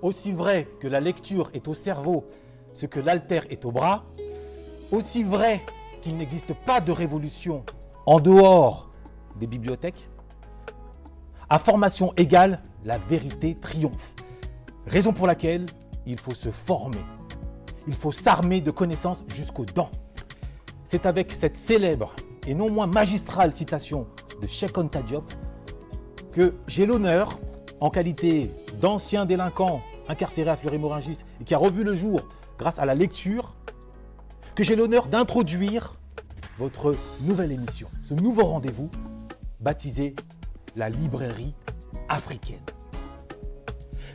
Aussi vrai que la lecture est au cerveau ce que l'haltère est au bras, aussi vrai qu'il n'existe pas de révolution en dehors des bibliothèques, à formation égale, la vérité triomphe. Raison pour laquelle il faut se former. Il faut s'armer de connaissances jusqu'aux dents. C'est avec cette célèbre et non moins magistrale citation de Cheikh Anta Diop que j'ai l'honneur, en qualité d'ancien délinquant incarcéré à Fleury-Mérogis et qui a revu le jour grâce à la lecture, que j'ai l'honneur d'introduire votre nouvelle émission, ce nouveau rendez-vous baptisé la librairie africaine.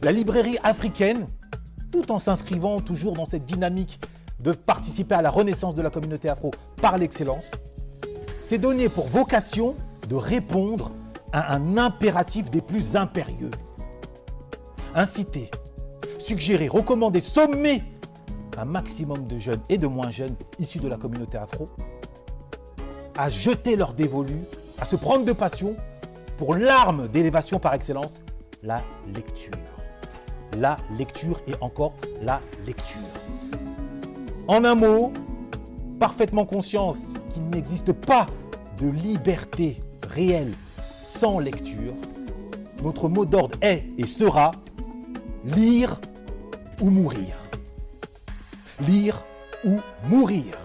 La librairie africaine, tout en s'inscrivant toujours dans cette dynamique de participer à la renaissance de la communauté afro par l'excellence, s'est donné pour vocation de répondre à un impératif des plus impérieux. Inciter, suggérer, recommander, sommer un maximum de jeunes et de moins jeunes issus de la communauté afro à jeter leur dévolu, à se prendre de passion pour l'arme d'élévation par excellence, la lecture. La lecture et encore la lecture. En un mot, parfaitement conscience qu'il n'existe pas de liberté réelle sans lecture, notre mot d'ordre est et sera lire ou mourir. Lire ou mourir.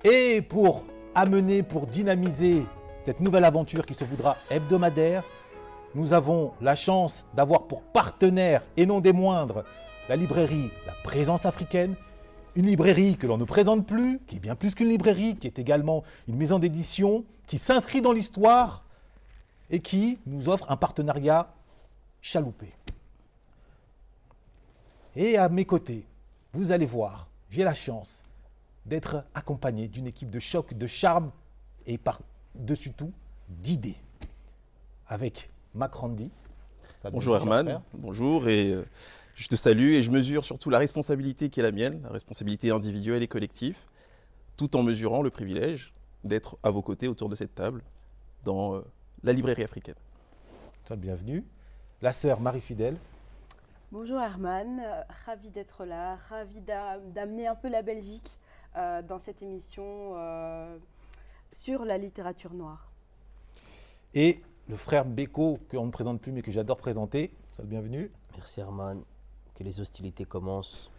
Et pour amener, pour dynamiser cette nouvelle aventure qui se voudra hebdomadaire, nous avons la chance d'avoir pour partenaire, et non des moindres, la librairie La Présence Africaine, une librairie que l'on ne présente plus, qui est bien plus qu'une librairie, qui est également une maison d'édition, qui s'inscrit dans l'histoire et qui nous offre un partenariat chaloupé. Et à mes côtés, vous allez voir, j'ai la chance d'être accompagné d'une équipe de choc, de charme et par-dessus tout, d'idées. Avec Mac Randy. Bonjour Herman, bonjour et je te salue et je mesure surtout la responsabilité qui est la mienne, la responsabilité individuelle et collective, tout en mesurant le privilège d'être à vos côtés autour de cette table dans la librairie africaine. Sois le bienvenu. La sœur Marie-Fidèle. Bonjour Herman, ravi d'être là, ravi d'amener un peu la Belgique dans cette émission sur la littérature noire. Et le frère Beko, qu'on ne présente plus mais que j'adore présenter. Sois le bienvenu. Merci Herman, que les hostilités commencent.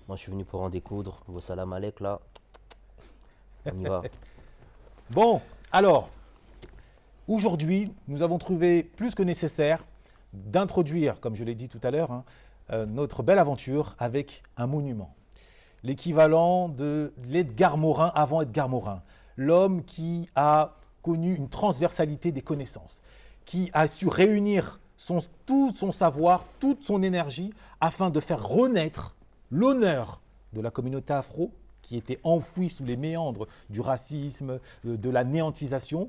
Moi je suis venu pour en découdre. Vos salam alek là. On y va. Bon, alors, aujourd'hui, nous avons trouvé plus que nécessaire d'introduire, comme je l'ai dit tout à l'heure, notre belle aventure avec un monument. L'équivalent de l'Edgar Morin avant Edgar Morin. L'homme qui a connu une transversalité des connaissances, qui a su réunir tout son savoir, toute son énergie, afin de faire renaître l'honneur de la communauté afro, qui était enfouie sous les méandres du racisme, de la néantisation,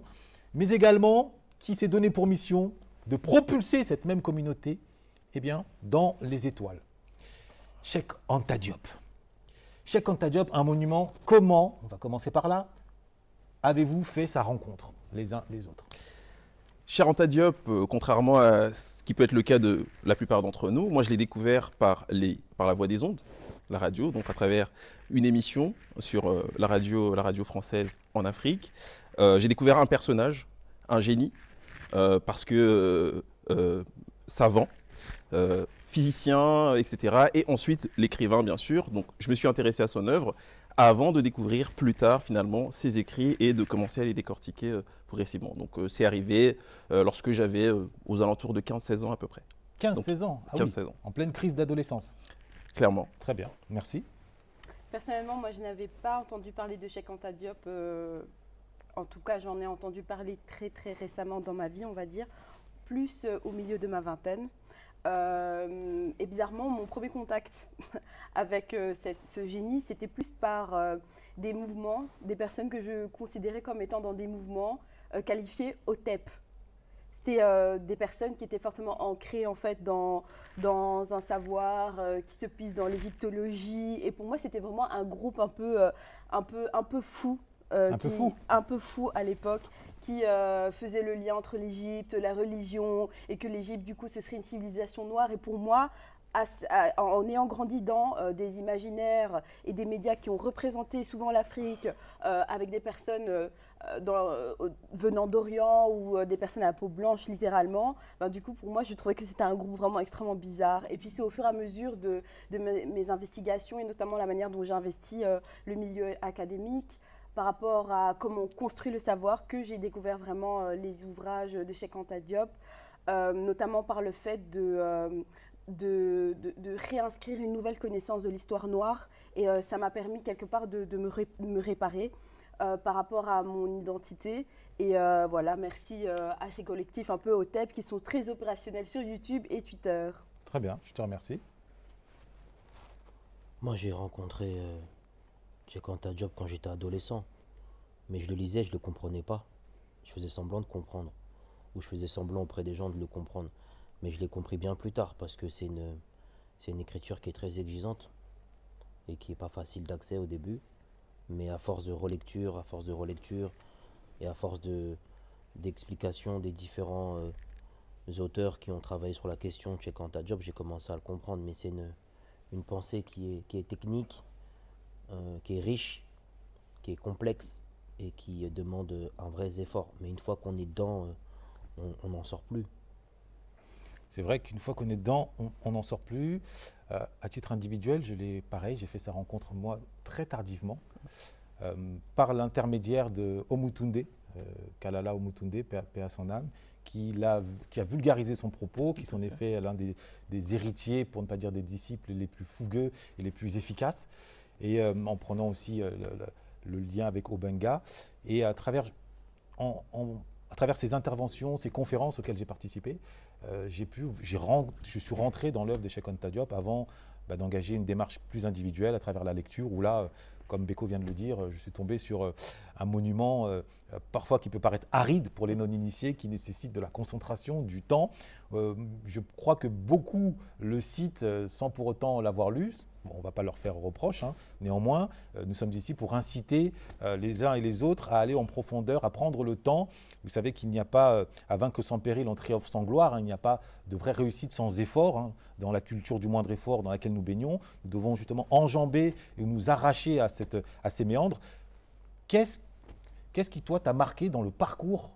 mais également qui s'est donné pour mission de propulser cette même communauté dans les étoiles. Cheikh Anta Diop. Cheikh Anta Diop, un monument, comment, on va commencer par là, avez-vous fait sa rencontre, les uns les autres? Cheikh Anta Diop, contrairement à ce qui peut être le cas de la plupart d'entre nous, moi je l'ai découvert par la voix des ondes, la radio, donc à travers une émission sur la radio française en Afrique. J'ai découvert un personnage, un génie, parce que savant, physicien, etc. Et ensuite l'écrivain, bien sûr. Donc je me suis intéressé à son œuvre avant de découvrir plus tard finalement ses écrits et de commencer à les décortiquer progressivement. Donc c'est arrivé lorsque j'avais aux alentours de 15-16 ans à peu près. 15-16 ans, ah 15-16 oui, ans. En pleine crise d'adolescence. Clairement. Très bien, merci. Personnellement, moi je n'avais pas entendu parler de Cheikh Anta Diop. En tout cas, j'en ai entendu parler très très récemment dans ma vie, on va dire, plus au milieu de ma vingtaine. Et bizarrement, mon premier contact avec ce génie, c'était plus par des mouvements, des personnes que je considérais comme étant dans des mouvements qualifiés OTEP. C'était des personnes qui étaient fortement ancrées en fait dans un savoir qui se puise dans l'égyptologie. Et pour moi, c'était vraiment un groupe un peu fou Un peu fou. Un peu fou à l'époque, qui faisait le lien entre l'Égypte, la religion, et que l'Égypte, du coup, ce serait une civilisation noire. Et pour moi, en ayant grandi dans des imaginaires et des médias qui ont représenté souvent l'Afrique avec des personnes venant d'Orient ou des personnes à la peau blanche littéralement, ben, du coup pour moi je trouvais que c'était un groupe vraiment extrêmement bizarre. Et puis c'est au fur et à mesure de mes investigations et notamment la manière dont j'ai investi le milieu académique par rapport à comment on construit le savoir que j'ai découvert vraiment les ouvrages de Cheikh Anta Diop, notamment par le fait de réinscrire une nouvelle connaissance de l'histoire noire. Et ça m'a permis quelque part de me réparer par rapport à mon identité. Et voilà, merci à ces collectifs un peu OTEP qui sont très opérationnels sur YouTube et Twitter. Très bien, je te remercie. Moi, j'ai rencontré Cheikh Anta Diop quand j'étais adolescent. Mais je le lisais, je ne le comprenais pas. Je faisais semblant de comprendre. Ou je faisais semblant auprès des gens de le comprendre. Mais je l'ai compris bien plus tard parce que c'est une écriture qui est très exigeante et qui n'est pas facile d'accès au début. Mais à force de relecture et à force d'explication des différents auteurs qui ont travaillé sur la question de Cheikh Anta Diop, j'ai commencé à le comprendre. Mais c'est une pensée qui est technique, qui est riche, qui est complexe et qui demande un vrai effort. Mais une fois qu'on est dedans, on n'en sort plus. C'est vrai qu'une fois qu'on est dedans, on n'en sort plus. À titre individuel, j'ai fait sa rencontre moi très tardivement, par l'intermédiaire de Omutunde, Kalala Omutunde, paix à son âme, qui a vulgarisé son propos, qui s'en est fait l'un des héritiers, pour ne pas dire des disciples les plus fougueux et les plus efficaces, et en prenant aussi le lien avec Obenga. Et à travers ces interventions, ces conférences auxquelles j'ai participé, je suis rentré dans l'œuvre de Cheikh Anta Diop avant d'engager une démarche plus individuelle à travers la lecture, où là, comme Beko vient de le dire, je suis tombé sur un monument parfois qui peut paraître aride pour les non-initiés, qui nécessite de la concentration, du temps. Je crois que beaucoup le citent sans pour autant l'avoir lu. Bon, on ne va pas leur faire reproche, hein. Néanmoins, nous sommes ici pour inciter les uns et les autres à aller en profondeur, à prendre le temps. Vous savez qu'il n'y a pas, à vaincre sans péril, on triomphe sans gloire, hein. Il n'y a pas de vraie réussite sans effort, hein. Dans la culture du moindre effort dans laquelle nous baignons, nous devons justement enjamber et nous arracher à ces méandres. Qu'est-ce qui, toi, t'a marqué dans le parcours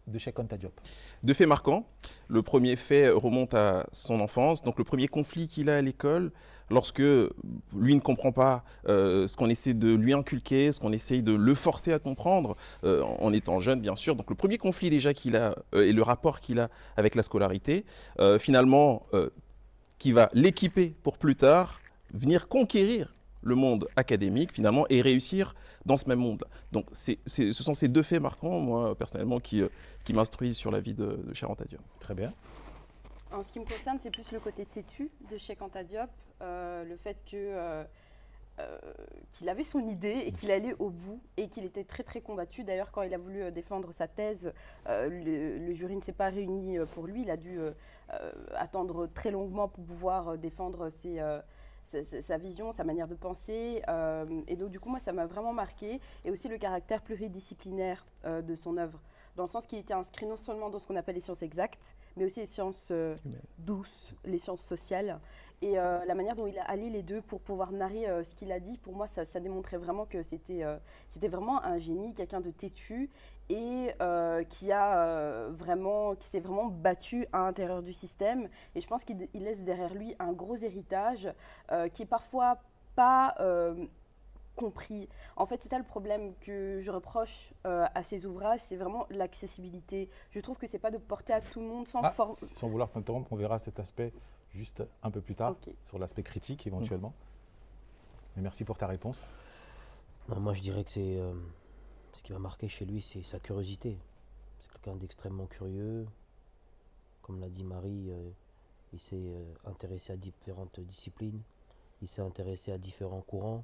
de Cheikh Anta Diop? Deux faits marquants. Le premier fait remonte à son enfance. Donc le premier conflit qu'il a à l'école, lorsque lui ne comprend pas ce qu'on essaie de lui inculquer, ce qu'on essaie de le forcer à comprendre, en étant jeune bien sûr. Donc le premier conflit déjà qu'il a et le rapport qu'il a avec la scolarité, finalement, qui va l'équiper pour plus tard venir conquérir le monde académique finalement et réussir dans ce même monde-là. Donc ce sont ces deux faits marquants, moi personnellement, qui m'instruisent sur la vie de Cheikh Anta Diop. Très bien. En ce qui me concerne, c'est plus le côté têtu de Cheikh Anta Diop, le fait qu'il avait son idée et qu'il allait au bout et qu'il était très très combattu. D'ailleurs, quand il a voulu défendre sa thèse, le jury ne s'est pas réuni pour lui. Il a dû attendre très longuement pour pouvoir défendre sa vision, sa manière de penser. Et donc du coup, moi, ça m'a vraiment marqué. Et aussi le caractère pluridisciplinaire de son œuvre, dans le sens qu'il était inscrit non seulement dans ce qu'on appelle les sciences exactes, mais aussi les sciences douces, les sciences sociales. Et la manière dont il a allié les deux pour pouvoir narrer ce qu'il a dit, pour moi, ça démontrait vraiment que c'était vraiment un génie, quelqu'un de têtu et qui s'est vraiment battu à l'intérieur du système. Et je pense qu'il laisse derrière lui un gros héritage qui est parfois pas compris. En fait, c'est ça le problème que je reproche à ces ouvrages, c'est vraiment l'accessibilité. Je trouve que c'est pas de porter à tout le monde sans vouloir t'interrompre, on verra cet aspect juste un peu plus tard, okay, sur l'aspect critique éventuellement. Mais merci pour ta réponse. Moi, je dirais que ce qui m'a marqué chez lui, c'est sa curiosité. C'est quelqu'un d'extrêmement curieux. Comme l'a dit Marie, il s'est intéressé à différentes disciplines, il s'est intéressé à différents courants.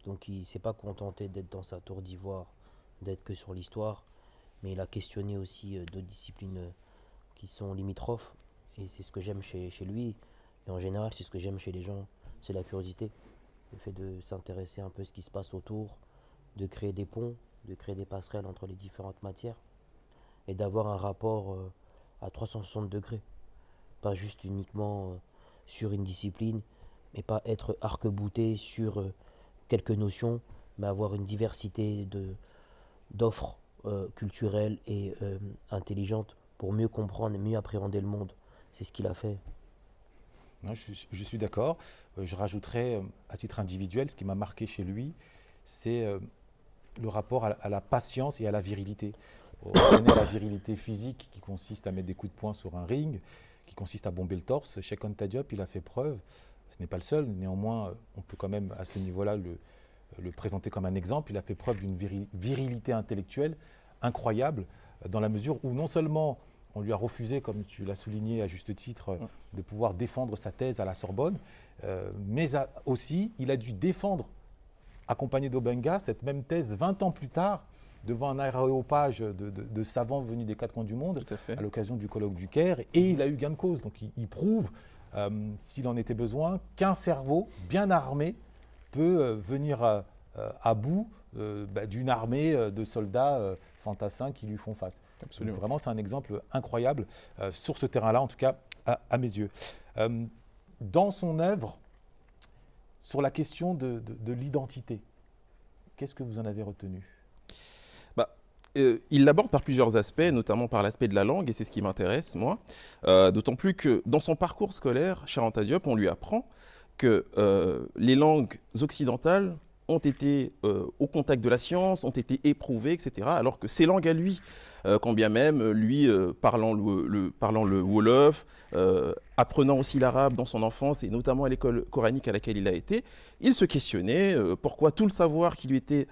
Donc il ne s'est pas contenté d'être dans sa tour d'ivoire, d'être que sur l'histoire, mais il a questionné aussi d'autres disciplines qui sont limitrophes. Et c'est ce que j'aime chez lui. Et en général, c'est ce que j'aime chez les gens, c'est la curiosité. Le fait de s'intéresser un peu à ce qui se passe autour de créer des ponts, de créer des passerelles entre les différentes matières et d'avoir un rapport à 360 degrés. Pas juste uniquement sur une discipline, mais pas être arc-bouté sur quelques notions, mais avoir une diversité d'offres culturelles et intelligentes pour mieux comprendre et mieux appréhender le monde. C'est ce qu'il a fait. Non, je suis d'accord. Je rajouterais, à titre individuel, ce qui m'a marqué chez lui, c'est le rapport à la patience et à la virilité. On connaît la virilité physique qui consiste à mettre des coups de poing sur un ring, qui consiste à bomber le torse. Cheikh Anta Diop, il a fait preuve. Ce n'est pas le seul. Néanmoins, on peut quand même, à ce niveau-là, le présenter comme un exemple. Il a fait preuve d'une virilité intellectuelle incroyable, dans la mesure où non seulement on lui a refusé, comme tu l'as souligné à juste titre, de pouvoir défendre sa thèse à la Sorbonne, mais aussi il a dû défendre, accompagné d'Obenga, cette même thèse 20 ans plus tard, devant un aréopage de savants venus des quatre coins du monde, à l'occasion du colloque du Caire, et il a eu gain de cause. Donc il prouve, s'il en était besoin, qu'un cerveau bien armé peut venir à bout d'une armée de soldats fantassins qui lui font face. Absolument. Donc, vraiment, c'est un exemple incroyable sur ce terrain-là, en tout cas à mes yeux. Dans son œuvre, sur la question de l'identité, qu'est-ce que vous en avez retenu ? Il l'aborde par plusieurs aspects, notamment par l'aspect de la langue, et c'est ce qui m'intéresse, moi. D'autant plus que dans son parcours scolaire, Cheikh Anta Diop, on lui apprend que les langues occidentales ont été au contact de la science, ont été éprouvées, etc. Alors que ces langues à lui, quand bien même, lui, parlant le Wolof, apprenant aussi l'arabe dans son enfance, et notamment à l'école coranique à laquelle il a été, il se questionnait pourquoi tout le savoir qui lui était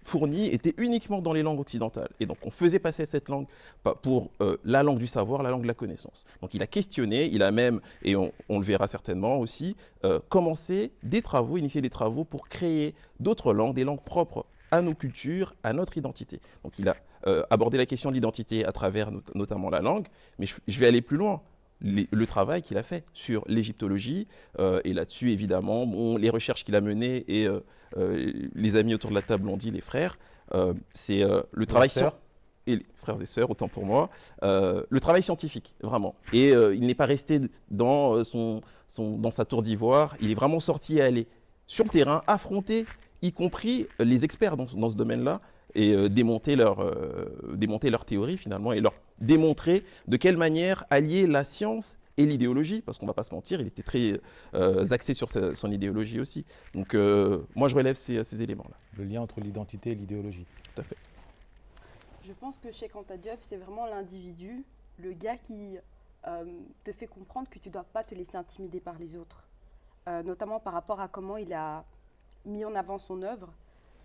fourni était uniquement dans les langues occidentales. Et donc on faisait passer cette langue pour la langue du savoir, la langue de la connaissance. Donc il a questionné, il a même, et on le verra certainement aussi, commencé des travaux, initié des travaux pour créer d'autres langues, des langues propres à nos cultures, à notre identité. Donc il a abordé la question de l'identité à travers notamment la langue, mais je vais aller plus loin. Le travail qu'il a fait sur l'égyptologie, et là-dessus, évidemment, les recherches qu'il a menées, et les amis autour de la table l'ont dit, les frères, c'est le travail... Et les frères et sœurs, autant pour moi, le travail scientifique, vraiment. Et il n'est pas resté dans sa tour d'ivoire, il est vraiment sorti et allé sur le terrain, affronter, y compris les experts dans ce domaine-là, et démonter leur théorie finalement, et leur démontrer de quelle manière allier la science et l'idéologie, parce qu'on ne va pas se mentir, il était très axé sur son idéologie aussi. Donc moi je relève ces éléments-là. Le lien entre l'identité et l'idéologie. Tout à fait. Je pense que Cheikh Anta Diop, c'est vraiment l'individu, le gars qui te fait comprendre que tu ne dois pas te laisser intimider par les autres, notamment par rapport à comment il a mis en avant son œuvre.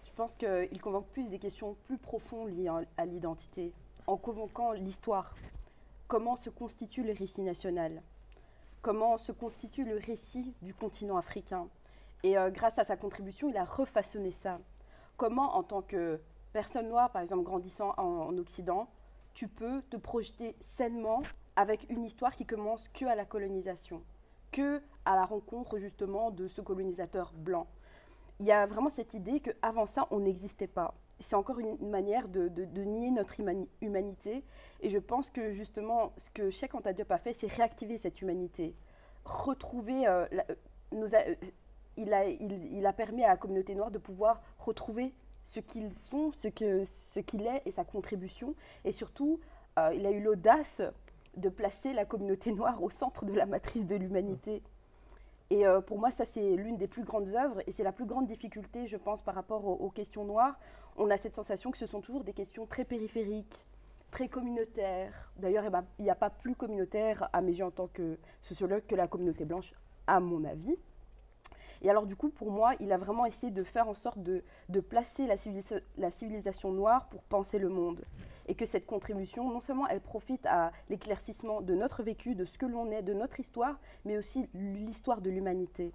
Je pense qu'il convoque plus des questions plus profondes liées à l'identité, en convoquant l'histoire. Comment se constitue le récit national ? Comment se constitue le récit du continent africain ? Et grâce à sa contribution, il a refaçonné ça. Comment, en tant que personne noire, par exemple, grandissant en Occident, tu peux te projeter sainement avec une histoire qui commence qu'à la colonisation, qu'à la rencontre justement de ce colonisateur blanc. Il y a vraiment cette idée qu'avant ça, on n'existait pas. C'est encore une manière de nier notre humanité. Et je pense que justement, ce que Cheikh Anta Diop a fait, c'est réactiver cette humanité. Retrouver... il a permis à la communauté noire de pouvoir retrouver ce qu'ils sont, ce qu'il est et sa contribution. Et surtout, il a eu l'audace de placer la communauté noire au centre de la matrice de l'humanité. Et pour moi, ça, c'est l'une des plus grandes œuvres et c'est la plus grande difficulté, je pense, par rapport aux questions noires. On a cette sensation que ce sont toujours des questions très périphériques, très communautaires. D'ailleurs, il n'y a pas plus communautaire, à mes yeux, en tant que sociologue, que la communauté blanche, à mon avis. Et alors, du coup, pour moi, il a vraiment essayé de faire en sorte de placer la civilisation noire pour penser le monde. Et que cette contribution, non seulement elle profite à l'éclaircissement de notre vécu, de ce que l'on est, de notre histoire, mais aussi l'histoire de l'humanité.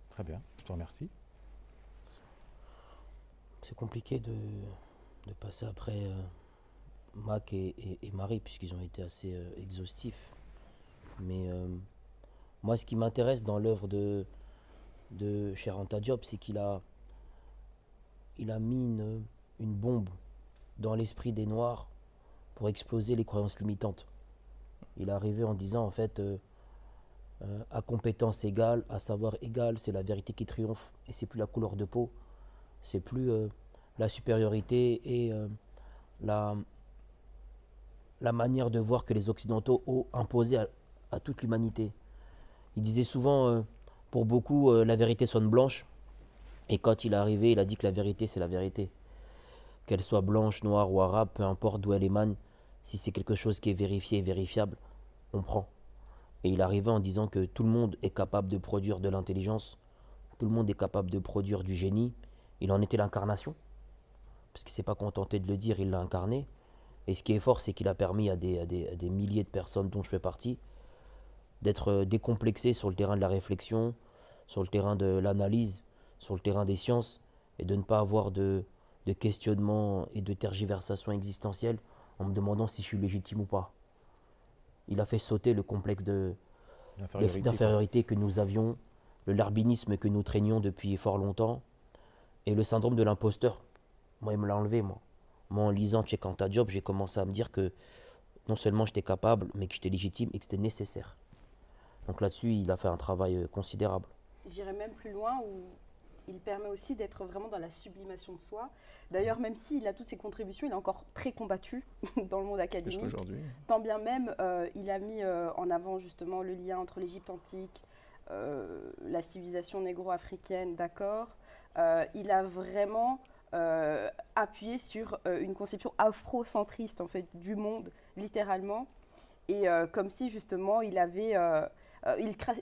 Très bien, je te remercie. C'est compliqué de passer après Mac et Marie, puisqu'ils ont été assez exhaustifs. Mais moi, ce qui m'intéresse dans l'œuvre de Cheikh Anta Diop, c'est qu'il a il a mis une bombe dans l'esprit des Noirs pour exploser les croyances limitantes. Il est arrivé en disant, en fait, à compétence égale, à savoir égal, c'est la vérité qui triomphe. Et c'est plus la couleur de peau, c'est plus la supériorité et la manière de voir que les Occidentaux ont imposé à toute l'humanité. Il disait souvent, pour beaucoup, la vérité sonne blanche. Et quand il est arrivé, il a dit que la vérité, c'est la vérité. Qu'elle soit blanche, noire ou arabe, peu importe d'où elle émane, si c'est quelque chose qui est vérifié et vérifiable, on prend. Et il arrivait en disant que tout le monde est capable de produire de l'intelligence, tout le monde est capable de produire du génie. Il en était l'incarnation, parce qu'il ne s'est pas contenté de le dire, il l'a incarné. Et ce qui est fort, c'est qu'il a permis à des milliers de personnes dont je fais partie d'être décomplexés sur le terrain de la réflexion, sur le terrain de l'analyse, sur le terrain des sciences, et de ne pas avoir de questionnement et de tergiversation existentielle en me demandant si je suis légitime ou pas. Il a fait sauter le complexe d'infériorité que nous avions, le larbinisme que nous traînions depuis fort longtemps, et le syndrome de l'imposteur. Moi, il me l'a enlevé, moi. Moi, en lisant Cheikh Anta Diop, j'ai commencé à me dire que non seulement j'étais capable, mais que j'étais légitime et que c'était nécessaire. Donc là-dessus, il a fait un travail considérable. J'irais même plus loin où il permet aussi d'être vraiment dans la sublimation de soi. D'ailleurs, même s'il a toutes ses contributions, il est encore très combattu dans le monde académique. Tant bien même, il a mis en avant justement le lien entre l'Égypte antique, la civilisation négro-africaine, d'accord. Il a vraiment appuyé sur une conception afrocentriste en fait, du monde, littéralement. Et comme si justement il avait...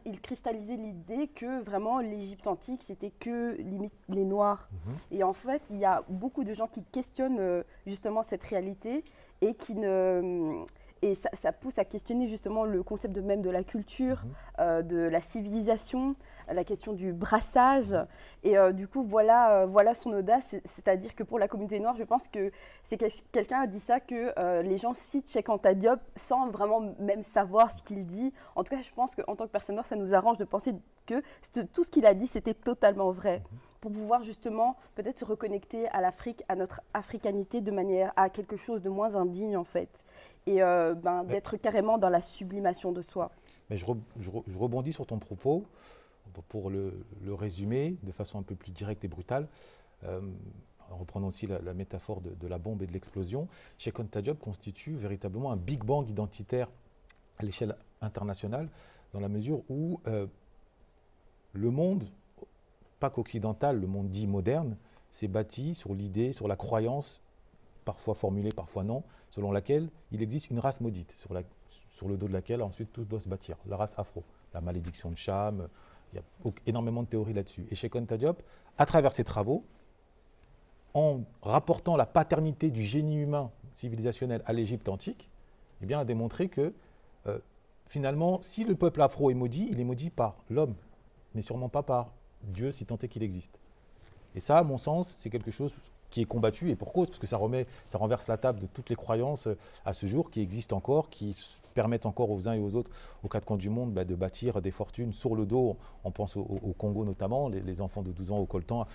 il cristallisait l'idée que vraiment l'Égypte antique, c'était que limite les Noirs. Et en fait, il y a beaucoup de gens qui questionnent justement cette réalité et qui ne... Et ça pousse à questionner justement le concept même de la culture, de la civilisation, la question du brassage. Et du coup, voilà son audace. C'est-à-dire que pour la communauté noire, je pense que c'est quelqu'un a dit ça, que les gens citent Cheikh Anta Diop sans vraiment même savoir ce qu'il dit. En tout cas, je pense qu'en tant que personne noire, ça nous arrange de penser que tout ce qu'il a dit, c'était totalement vrai. Pour pouvoir justement peut-être se reconnecter à l'Afrique, à notre africanité de manière à quelque chose de moins indigne en fait. Et d'être carrément dans la sublimation de soi. Mais je rebondis sur ton propos pour le résumer de façon un peu plus directe et brutale. En reprenant aussi la métaphore de la bombe et de l'explosion, Cheikh Anta Diop constitue véritablement un Big Bang identitaire à l'échelle internationale, dans la mesure où le monde, pas qu'occidental, le monde dit moderne, s'est bâti sur l'idée, sur la croyance, parfois formulée, parfois non, selon laquelle il existe une race maudite, sur le dos de laquelle ensuite tout doit se bâtir, la race afro, la malédiction de Cham, il y a énormément de théories là-dessus. Et Cheikh Anta Diop, à travers ses travaux, en rapportant la paternité du génie humain civilisationnel à l'Égypte antique, eh bien, a démontré que finalement, si le peuple afro est maudit, il est maudit par l'homme, mais sûrement pas par Dieu, si tant est qu'il existe. Et ça, à mon sens, c'est quelque chose qui est combattu, et pour cause, parce que ça renverse la table de toutes les croyances à ce jour qui existent encore, qui permettent encore aux uns et aux autres, aux quatre coins du monde, de bâtir des fortunes sur le dos. On pense au Congo notamment, les enfants de 12 ans au coltan,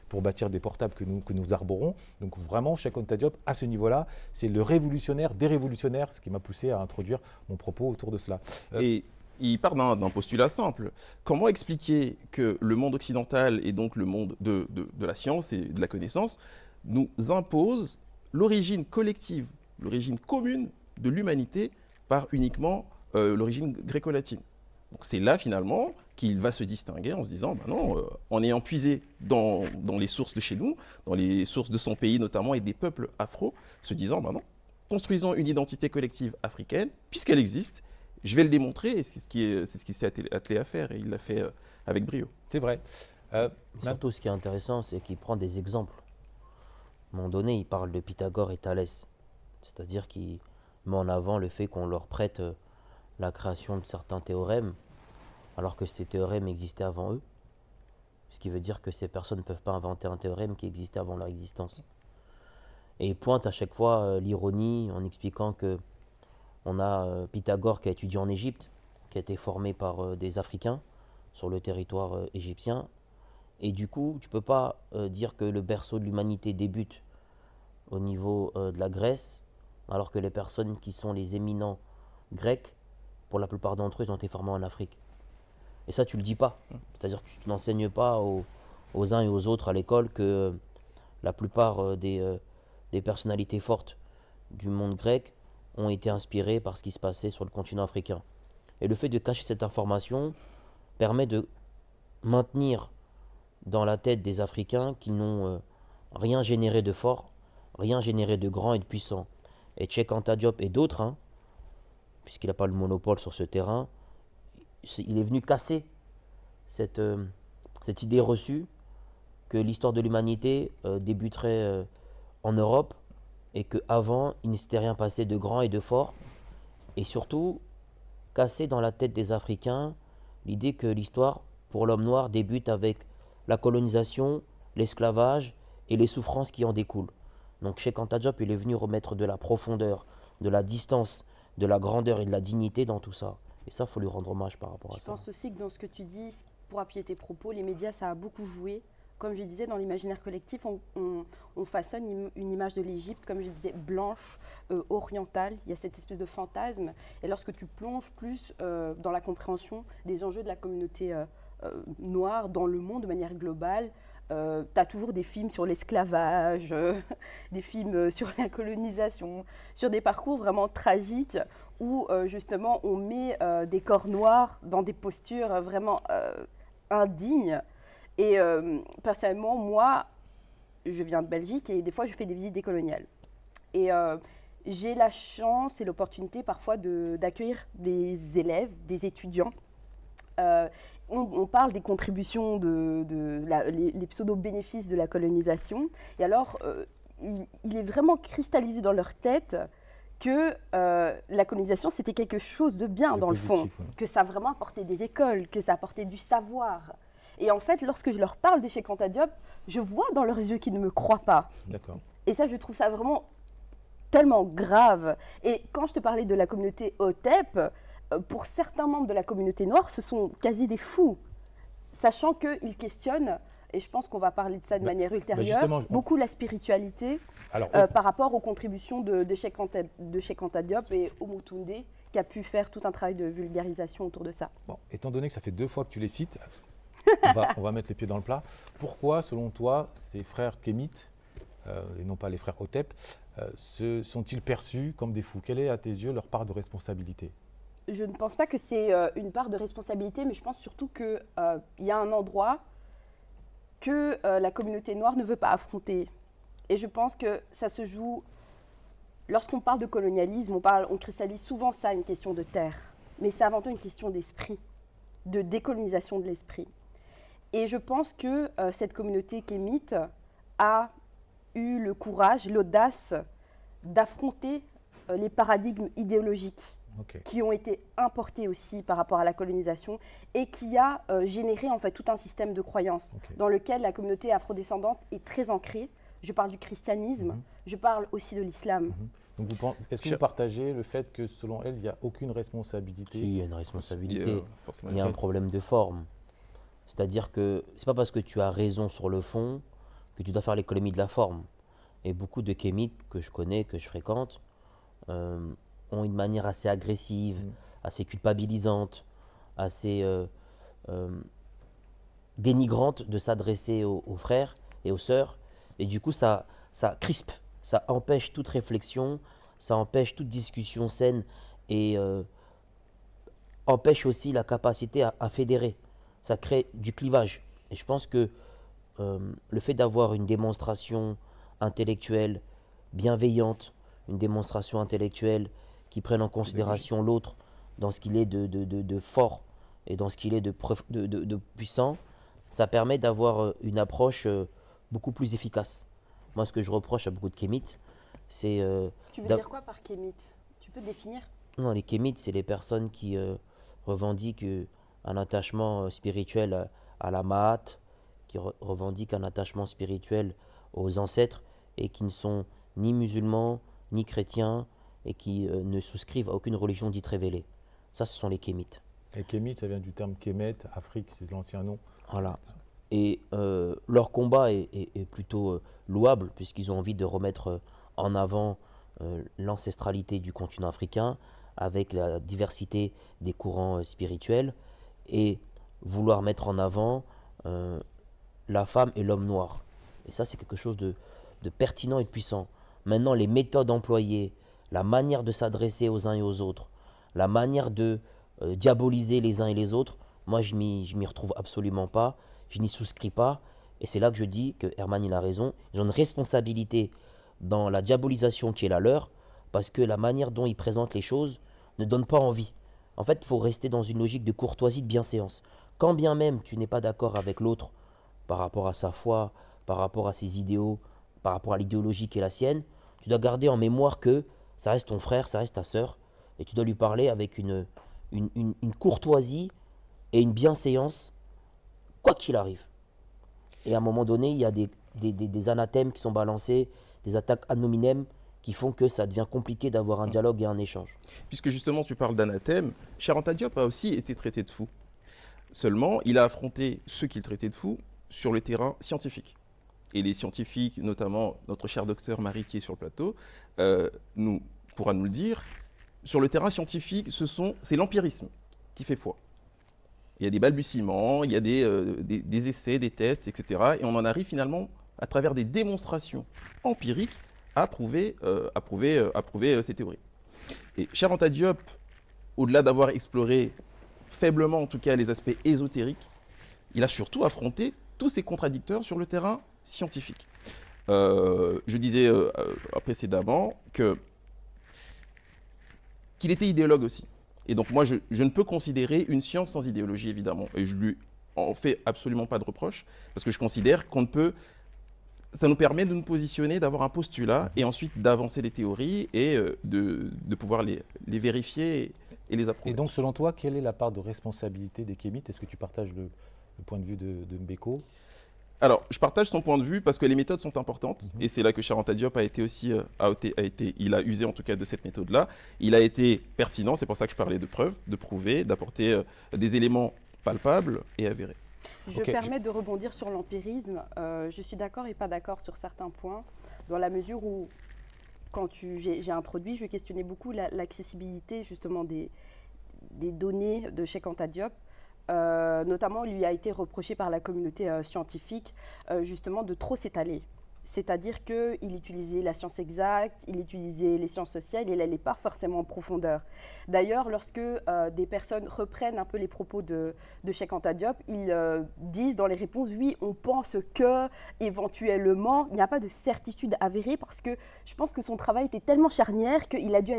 pour bâtir des portables que nous arborons. Donc vraiment, Cheikh Anta Diop, à ce niveau-là, c'est le révolutionnaire des révolutionnaires, ce qui m'a poussé à introduire mon propos autour de cela. Et il part d'un postulat simple. Comment expliquer que le monde occidental et donc le monde de la science et de la connaissance nous impose l'origine collective, l'origine commune de l'humanité par uniquement l'origine gréco-latine? Donc c'est là finalement qu'il va se distinguer en se disant, non, en ayant puisé dans les sources de chez nous, dans les sources de son pays notamment et des peuples afro, se disant, non, construisons une identité collective africaine, puisqu'elle existe. Je vais le démontrer, et c'est ce qu'il s'est attelé à faire, et il l'a fait avec brio. C'est vrai. Surtout, ce qui est intéressant, c'est qu'il prend des exemples. À un moment donné, il parle de Pythagore et Thalès. C'est-à-dire qu'il met en avant le fait qu'on leur prête la création de certains théorèmes, alors que ces théorèmes existaient avant eux. Ce qui veut dire que ces personnes ne peuvent pas inventer un théorème qui existait avant leur existence. Et il pointe à chaque fois l'ironie en expliquant que on a Pythagore qui a étudié en Égypte, qui a été formé par des Africains sur le territoire égyptien, Et du coup, tu ne peux pas dire que le berceau de l'humanité débute au niveau de la Grèce, alors que les personnes qui sont les éminents grecs, pour la plupart d'entre eux, ils ont été formés en Afrique. Et ça, tu ne le dis pas. C'est-à-dire que tu n'enseignes pas aux uns et aux autres à l'école que la plupart des personnalités fortes du monde grec ont été inspirées par ce qui se passait sur le continent africain. Et le fait de cacher cette information permet de maintenir dans la tête des Africains qu'ils n'ont rien généré de fort, rien généré de grand et de puissant. Et Cheikh Anta Diop et d'autres, hein, puisqu'il n'a pas le monopole sur ce terrain, il est venu casser cette idée reçue que l'histoire de l'humanité débuterait en Europe et qu'avant, il ne s'était rien passé de grand et de fort. Et surtout, casser dans la tête des Africains l'idée que l'histoire pour l'homme noir débute avec la colonisation, l'esclavage et les souffrances qui en découlent. Donc Cheikh Anta Diop, il est venu remettre de la profondeur, de la distance, de la grandeur et de la dignité dans tout ça. Et ça, il faut lui rendre hommage par rapport à ça. Je pense aussi que dans ce que tu dis, pour appuyer tes propos, les médias, ça a beaucoup joué. Comme je disais, dans l'imaginaire collectif, on façonne une image de l'Égypte, comme je disais, blanche, orientale. Il y a cette espèce de fantasme. Et lorsque tu plonges plus dans la compréhension des enjeux de la communauté noire dans le monde de manière globale, tu as toujours des films sur l'esclavage, des films sur la colonisation, sur des parcours vraiment tragiques où justement on met des corps noirs dans des postures vraiment indignes. Et personnellement, moi, je viens de Belgique et des fois je fais des visites décoloniales. Et j'ai la chance et l'opportunité parfois d'accueillir des élèves, des étudiants. On parle des contributions, les pseudo-bénéfices de la colonisation. Et alors, il est vraiment cristallisé dans leur tête que la colonisation, c'était quelque chose de bien dans positif, le fond. ouais. Que ça a vraiment apporté des écoles, que ça apportait du savoir. Et en fait, lorsque je leur parle de Cheikh Anta Diop, je vois dans leurs yeux qu'ils ne me croient pas. D'accord. Et ça, je trouve ça vraiment tellement grave. Et quand je te parlais de la communauté OTEP, pour certains membres de la communauté noire, ce sont quasi des fous, sachant qu'ils questionnent, et je pense qu'on va parler de ça de manière ultérieure, justement, beaucoup la spiritualité Alors, par rapport aux contributions de Cheikh Anta Diop et Oumoutoundé, qui a pu faire tout un travail de vulgarisation autour de ça. bon, étant donné que ça fait 2 fois que tu les cites, on va mettre les pieds dans le plat. Pourquoi, selon toi, ces frères kémites, et non pas les frères Hotep, se sont-ils perçus comme des fous? Quelle est, à tes yeux, leur part de responsabilité? Je ne pense pas que c'est une part de responsabilité, mais je pense surtout qu'il y a un endroit que la communauté noire ne veut pas affronter. Et je pense que ça se joue, lorsqu'on parle de colonialisme, on cristallise souvent ça, une question de terre. Mais c'est avant tout une question d'esprit, de décolonisation de l'esprit. Et je pense que cette communauté kémite a eu le courage, l'audace d'affronter les paradigmes idéologiques qui ont été importés aussi par rapport à la colonisation et qui a généré en fait tout un système de croyances dans lequel la communauté afrodescendante est très ancrée. Je parle du christianisme, je parle aussi de l'islam. Donc, est-ce que vous partagez le fait que, selon elle, il n'y a aucune responsabilité? Si, il y a une responsabilité. Forcément, Il y a un problème de forme. C'est-à-dire que c'est pas parce que tu as raison sur le fond que tu dois faire l'économie de la forme. Et beaucoup de kémites que je connais, que je fréquente, ont une manière assez agressive, assez culpabilisante, assez dénigrante de s'adresser aux frères et aux sœurs. Et du coup, ça crispe, ça empêche toute réflexion, ça empêche toute discussion saine et empêche aussi la capacité à fédérer. Ça crée du clivage. Et je pense que le fait d'avoir une démonstration intellectuelle bienveillante, une démonstration intellectuelle qui prenne en considération l'autre dans ce qu'il est de fort et dans ce qu'il est de puissant, ça permet d'avoir une approche beaucoup plus efficace. Moi, ce que je reproche à beaucoup de kémites, c'est... Tu veux dire quoi par kémite? Tu peux définir? Non, les kémites, c'est les personnes qui revendiquent un attachement spirituel à la Mahat, qui revendiquent un attachement spirituel aux ancêtres et qui ne sont ni musulmans, ni chrétiens et qui ne souscrivent à aucune religion dite révélée. Ça, ce sont les kémites. Et kémite, ça vient du terme kémet, Afrique, c'est l'ancien nom. Voilà. Et leur combat est plutôt louable, puisqu'ils ont envie de remettre en avant l'ancestralité du continent africain, avec la diversité des courants spirituels, et vouloir mettre en avant la femme et l'homme noir. Et ça, c'est quelque chose de pertinent et de puissant. Maintenant, les méthodes employées, la manière de s'adresser aux uns et aux autres, la manière de diaboliser les uns et les autres, moi, je m'y retrouve absolument pas, je n'y souscris pas. Et c'est là que je dis que Herman, il a raison. Ils ont une responsabilité dans la diabolisation qui est la leur, parce que la manière dont ils présentent les choses ne donne pas envie. En fait, il faut rester dans une logique de courtoisie, de bienséance. Quand bien même tu n'es pas d'accord avec l'autre par rapport à sa foi, par rapport à ses idéaux, par rapport à l'idéologie qui est la sienne, tu dois garder en mémoire que ça reste ton frère, ça reste ta sœur, et tu dois lui parler avec une courtoisie et une bienséance, quoi qu'il arrive. Et à un moment donné, il y a des anathèmes qui sont balancés, des attaques ad hominem qui font que ça devient compliqué d'avoir un dialogue et un échange. Puisque justement tu parles d'anathème, Cheikh Anta Diop a aussi été traité de fou. Seulement, il a affronté ceux qu'il traitait de fou sur le terrain scientifique. Et les scientifiques, notamment notre cher docteur Marie qui est sur le plateau, pourra nous le dire, sur le terrain scientifique, c'est l'empirisme qui fait foi. Il y a des balbutiements, il y a des essais, des tests, etc. Et on en arrive finalement, à travers des démonstrations empiriques, à prouver ces théories. Et Cheikh Anta Diop, au-delà d'avoir exploré faiblement en tout cas les aspects ésotériques, il a surtout affronté tous ces contradicteurs sur le terrain scientifique. Je disais précédemment qu'il était idéologue aussi. Et donc moi, je ne peux considérer une science sans idéologie, évidemment. Et je lui en fais absolument pas de reproche, parce que je considère qu'on ne peut... Ça nous permet de nous positionner, d'avoir un postulat, et ensuite d'avancer les théories et de pouvoir les vérifier et les approuver. Et donc, selon toi, quelle est la part de responsabilité des kémites? Est-ce que tu partages le point de vue de Mbeko? Alors, je partage son point de vue parce que les méthodes sont importantes, et c'est là que Cheikh Anta Diop a été aussi, il a usé en tout cas de cette méthode-là. Il a été pertinent, c'est pour ça que je parlais de preuves, de prouver, d'apporter des éléments palpables et avérés. Je permets de rebondir sur l'empirisme. Je suis d'accord et pas d'accord sur certains points, dans la mesure où, quand j'ai introduit, je questionnais beaucoup l'accessibilité justement des données de Cheikh Anta Diop. Notamment, il lui a été reproché par la communauté scientifique justement de trop s'étaler. C'est-à-dire qu'il utilisait la science exacte, il utilisait les sciences sociales et il n'allait pas forcément en profondeur. D'ailleurs, lorsque des personnes reprennent un peu les propos de Cheikh Anta Diop, ils disent dans les réponses, oui, on pense que éventuellement, il n'y a pas de certitude avérée parce que je pense que son travail était tellement charnière qu'il a dû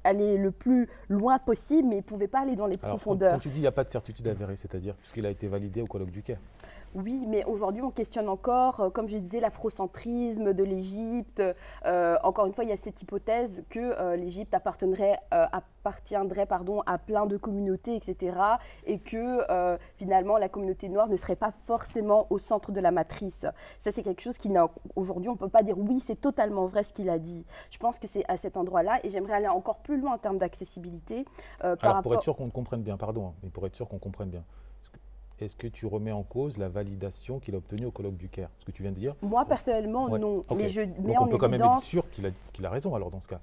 aller le plus loin possible, mais il ne pouvait pas aller dans les profondeurs. Quand tu dis qu'il n'y a pas de certitude avérée, c'est-à-dire puisqu'il a été validé au colloque du Caire. Oui, mais aujourd'hui, on questionne encore, comme je disais, l'afrocentrisme de l'Égypte. Encore une fois, il y a cette hypothèse que l'Égypte appartiendrait à plein de communautés, etc. Et que finalement, la communauté noire ne serait pas forcément au centre de la matrice. Ça, c'est quelque chose aujourd'hui, on ne peut pas dire oui, c'est totalement vrai ce qu'il a dit. Je pense que c'est à cet endroit-là et j'aimerais aller encore plus loin en termes d'accessibilité. Pour être sûr qu'on comprenne bien, mais pour être sûr qu'on comprenne bien. Est-ce que tu remets en cause la validation qu'il a obtenue au colloque du Caire? Ce que tu viens de dire? Moi, personnellement, non. Okay. Mais je mets donc on peut quand même être évidence... sûr qu'il a raison alors dans ce cas.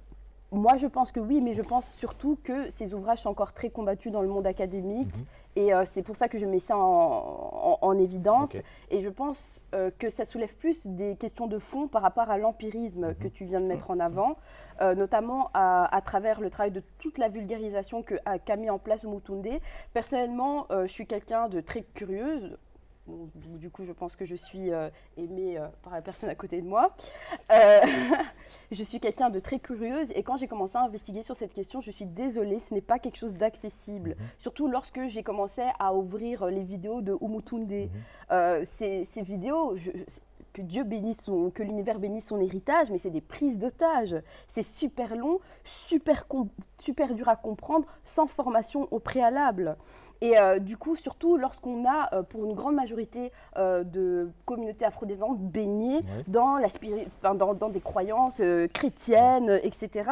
Moi, je pense que oui, mais je pense surtout que ces ouvrages sont encore très combattus dans le monde académique. Et c'est pour ça que je mets ça en évidence. Okay. Et je pense que ça soulève plus des questions de fond par rapport à l'empirisme que tu viens de mettre en avant, notamment à travers le travail de toute la vulgarisation qu'a mis en place Umutunde. Personnellement, je suis quelqu'un de très curieuse. Bon, du coup, je pense que je suis aimée par la personne à côté de moi. Je suis quelqu'un de très curieuse et quand j'ai commencé à investiguer sur cette question, je suis désolée, ce n'est pas quelque chose d'accessible. Surtout lorsque j'ai commencé à ouvrir les vidéos de Umutunde. Ces vidéos, Dieu bénisse que l'univers bénisse son héritage, mais c'est des prises d'otages. C'est super long, super dur à comprendre, sans formation au préalable. Et du coup, surtout lorsqu'on a, pour une grande majorité de communautés afro-descendantes, baigné dans, dans des croyances chrétiennes, etc.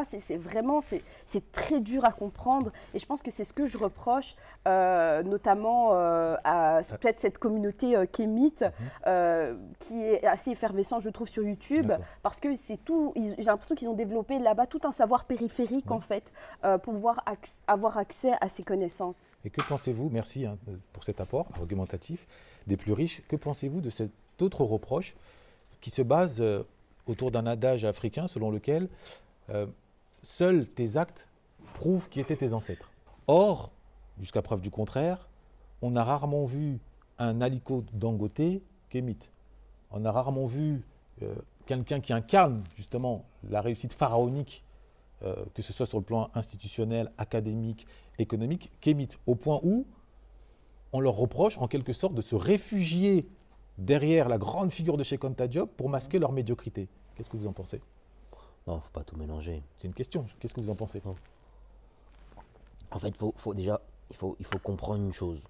C'est très dur à comprendre. Et je pense que c'est ce que je reproche, notamment à peut-être cette communauté kémite, qui est assez effervescente, je trouve, sur YouTube, parce que c'est tout. J'ai l'impression qu'ils ont développé là-bas tout un savoir périphérique, en fait, pour pouvoir avoir accès à ces connaissances. Et que pensez-vous, merci pour cet apport argumentatif des plus riches, que pensez-vous de cet autre reproche qui se base autour d'un adage africain selon lequel seuls tes actes prouvent qui étaient tes ancêtres. Or, jusqu'à preuve du contraire, on a rarement vu un Aliko Dangote kémite. On a rarement vu quelqu'un qui incarne justement la réussite pharaonique, que ce soit sur le plan institutionnel, académique, économique, kémite, au point où on leur reproche en quelque sorte de se réfugier derrière la grande figure de Cheikh Anta Diop pour masquer leur médiocrité. Qu'est-ce que vous en pensez? Non, il ne faut pas tout mélanger. C'est une question. Qu'est-ce que vous en pensez? En fait, il faut comprendre une chose.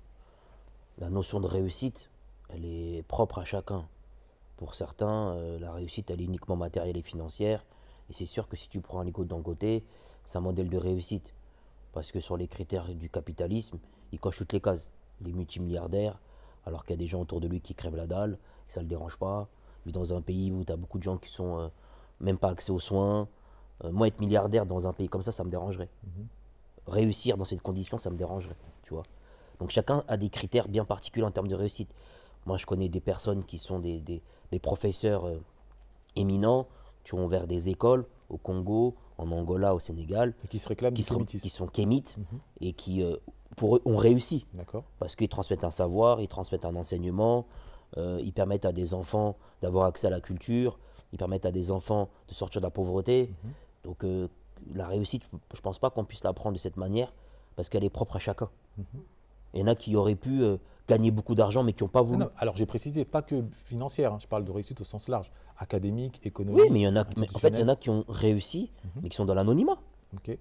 La notion de réussite, elle est propre à chacun. Pour certains, la réussite, elle est uniquement matérielle et financière. Et c'est sûr que si tu prends Aliko Dangote, c'est un modèle de réussite. Parce que sur les critères du capitalisme, il coche toutes les cases. Il est multimilliardaire, alors qu'il y a des gens autour de lui qui crèvent la dalle, ça ne le dérange pas. Il vit dans un pays où tu as beaucoup de gens qui sont même pas accès aux soins. Moi, être milliardaire dans un pays comme ça me dérangerait. Réussir dans cette condition, ça me dérangerait, tu vois. Donc chacun a des critères bien particuliers en termes de réussite. Moi, je connais des personnes qui sont des professeurs éminents, qui ont ouvert des écoles au Congo, en Angola, au Sénégal, et qui se réclament qui sont kémites et qui, pour eux, ont réussi. Parce qu'ils transmettent un savoir, ils transmettent un enseignement, ils permettent à des enfants d'avoir accès à la culture, ils permettent à des enfants de sortir de la pauvreté. Donc la réussite, je ne pense pas qu'on puisse l'apprendre de cette manière, parce qu'elle est propre à chacun. Il y en a qui auraient pu gagner beaucoup d'argent, mais qui n'ont pas voulu. Non, alors j'ai précisé, pas que financière, je parle de réussite au sens large, académique, économique. Oui, mais en fait, il y en a qui ont réussi, mais qui sont dans l'anonymat. Ok.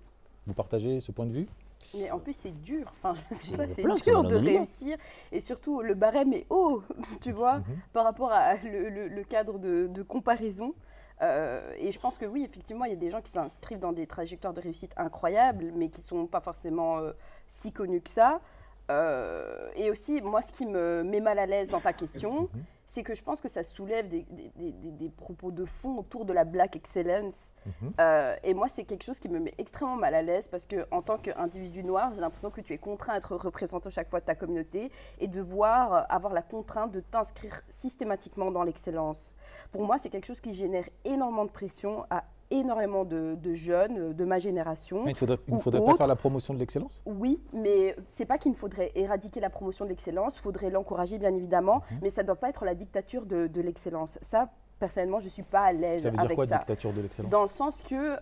Vous partagez ce point de vue? Mais en plus, c'est dur. Enfin, c'est plein qui dur sont de dans l'anonymat. réussir. Et surtout, le barème est haut, tu vois, par rapport à le cadre de comparaison. Et je pense que oui, effectivement, il y a des gens qui s'inscrivent dans des trajectoires de réussite incroyables, mais qui ne sont pas forcément si connus que ça. Et aussi, moi, ce qui me met mal à l'aise dans ta question, c'est que je pense que ça soulève des propos de fond autour de la Black Excellence. Et moi, c'est quelque chose qui me met extrêmement mal à l'aise parce qu'en tant qu'individu noir, j'ai l'impression que tu es contraint à être représentant chaque fois de ta communauté et devoir avoir la contrainte de t'inscrire systématiquement dans l'excellence. Pour moi, c'est quelque chose qui génère énormément de pression à énormément de jeunes de ma génération. Il ne faudrait pas faire la promotion de l'excellence? Oui, mais c'est pas qu'il ne faudrait éradiquer la promotion de l'excellence, il faudrait l'encourager bien évidemment, mais ça ne doit pas être la dictature de l'excellence. Ça, personnellement, je ne suis pas à l'aise avec ça. Ça veut dire quoi, dictature de l'excellence? Dans le sens que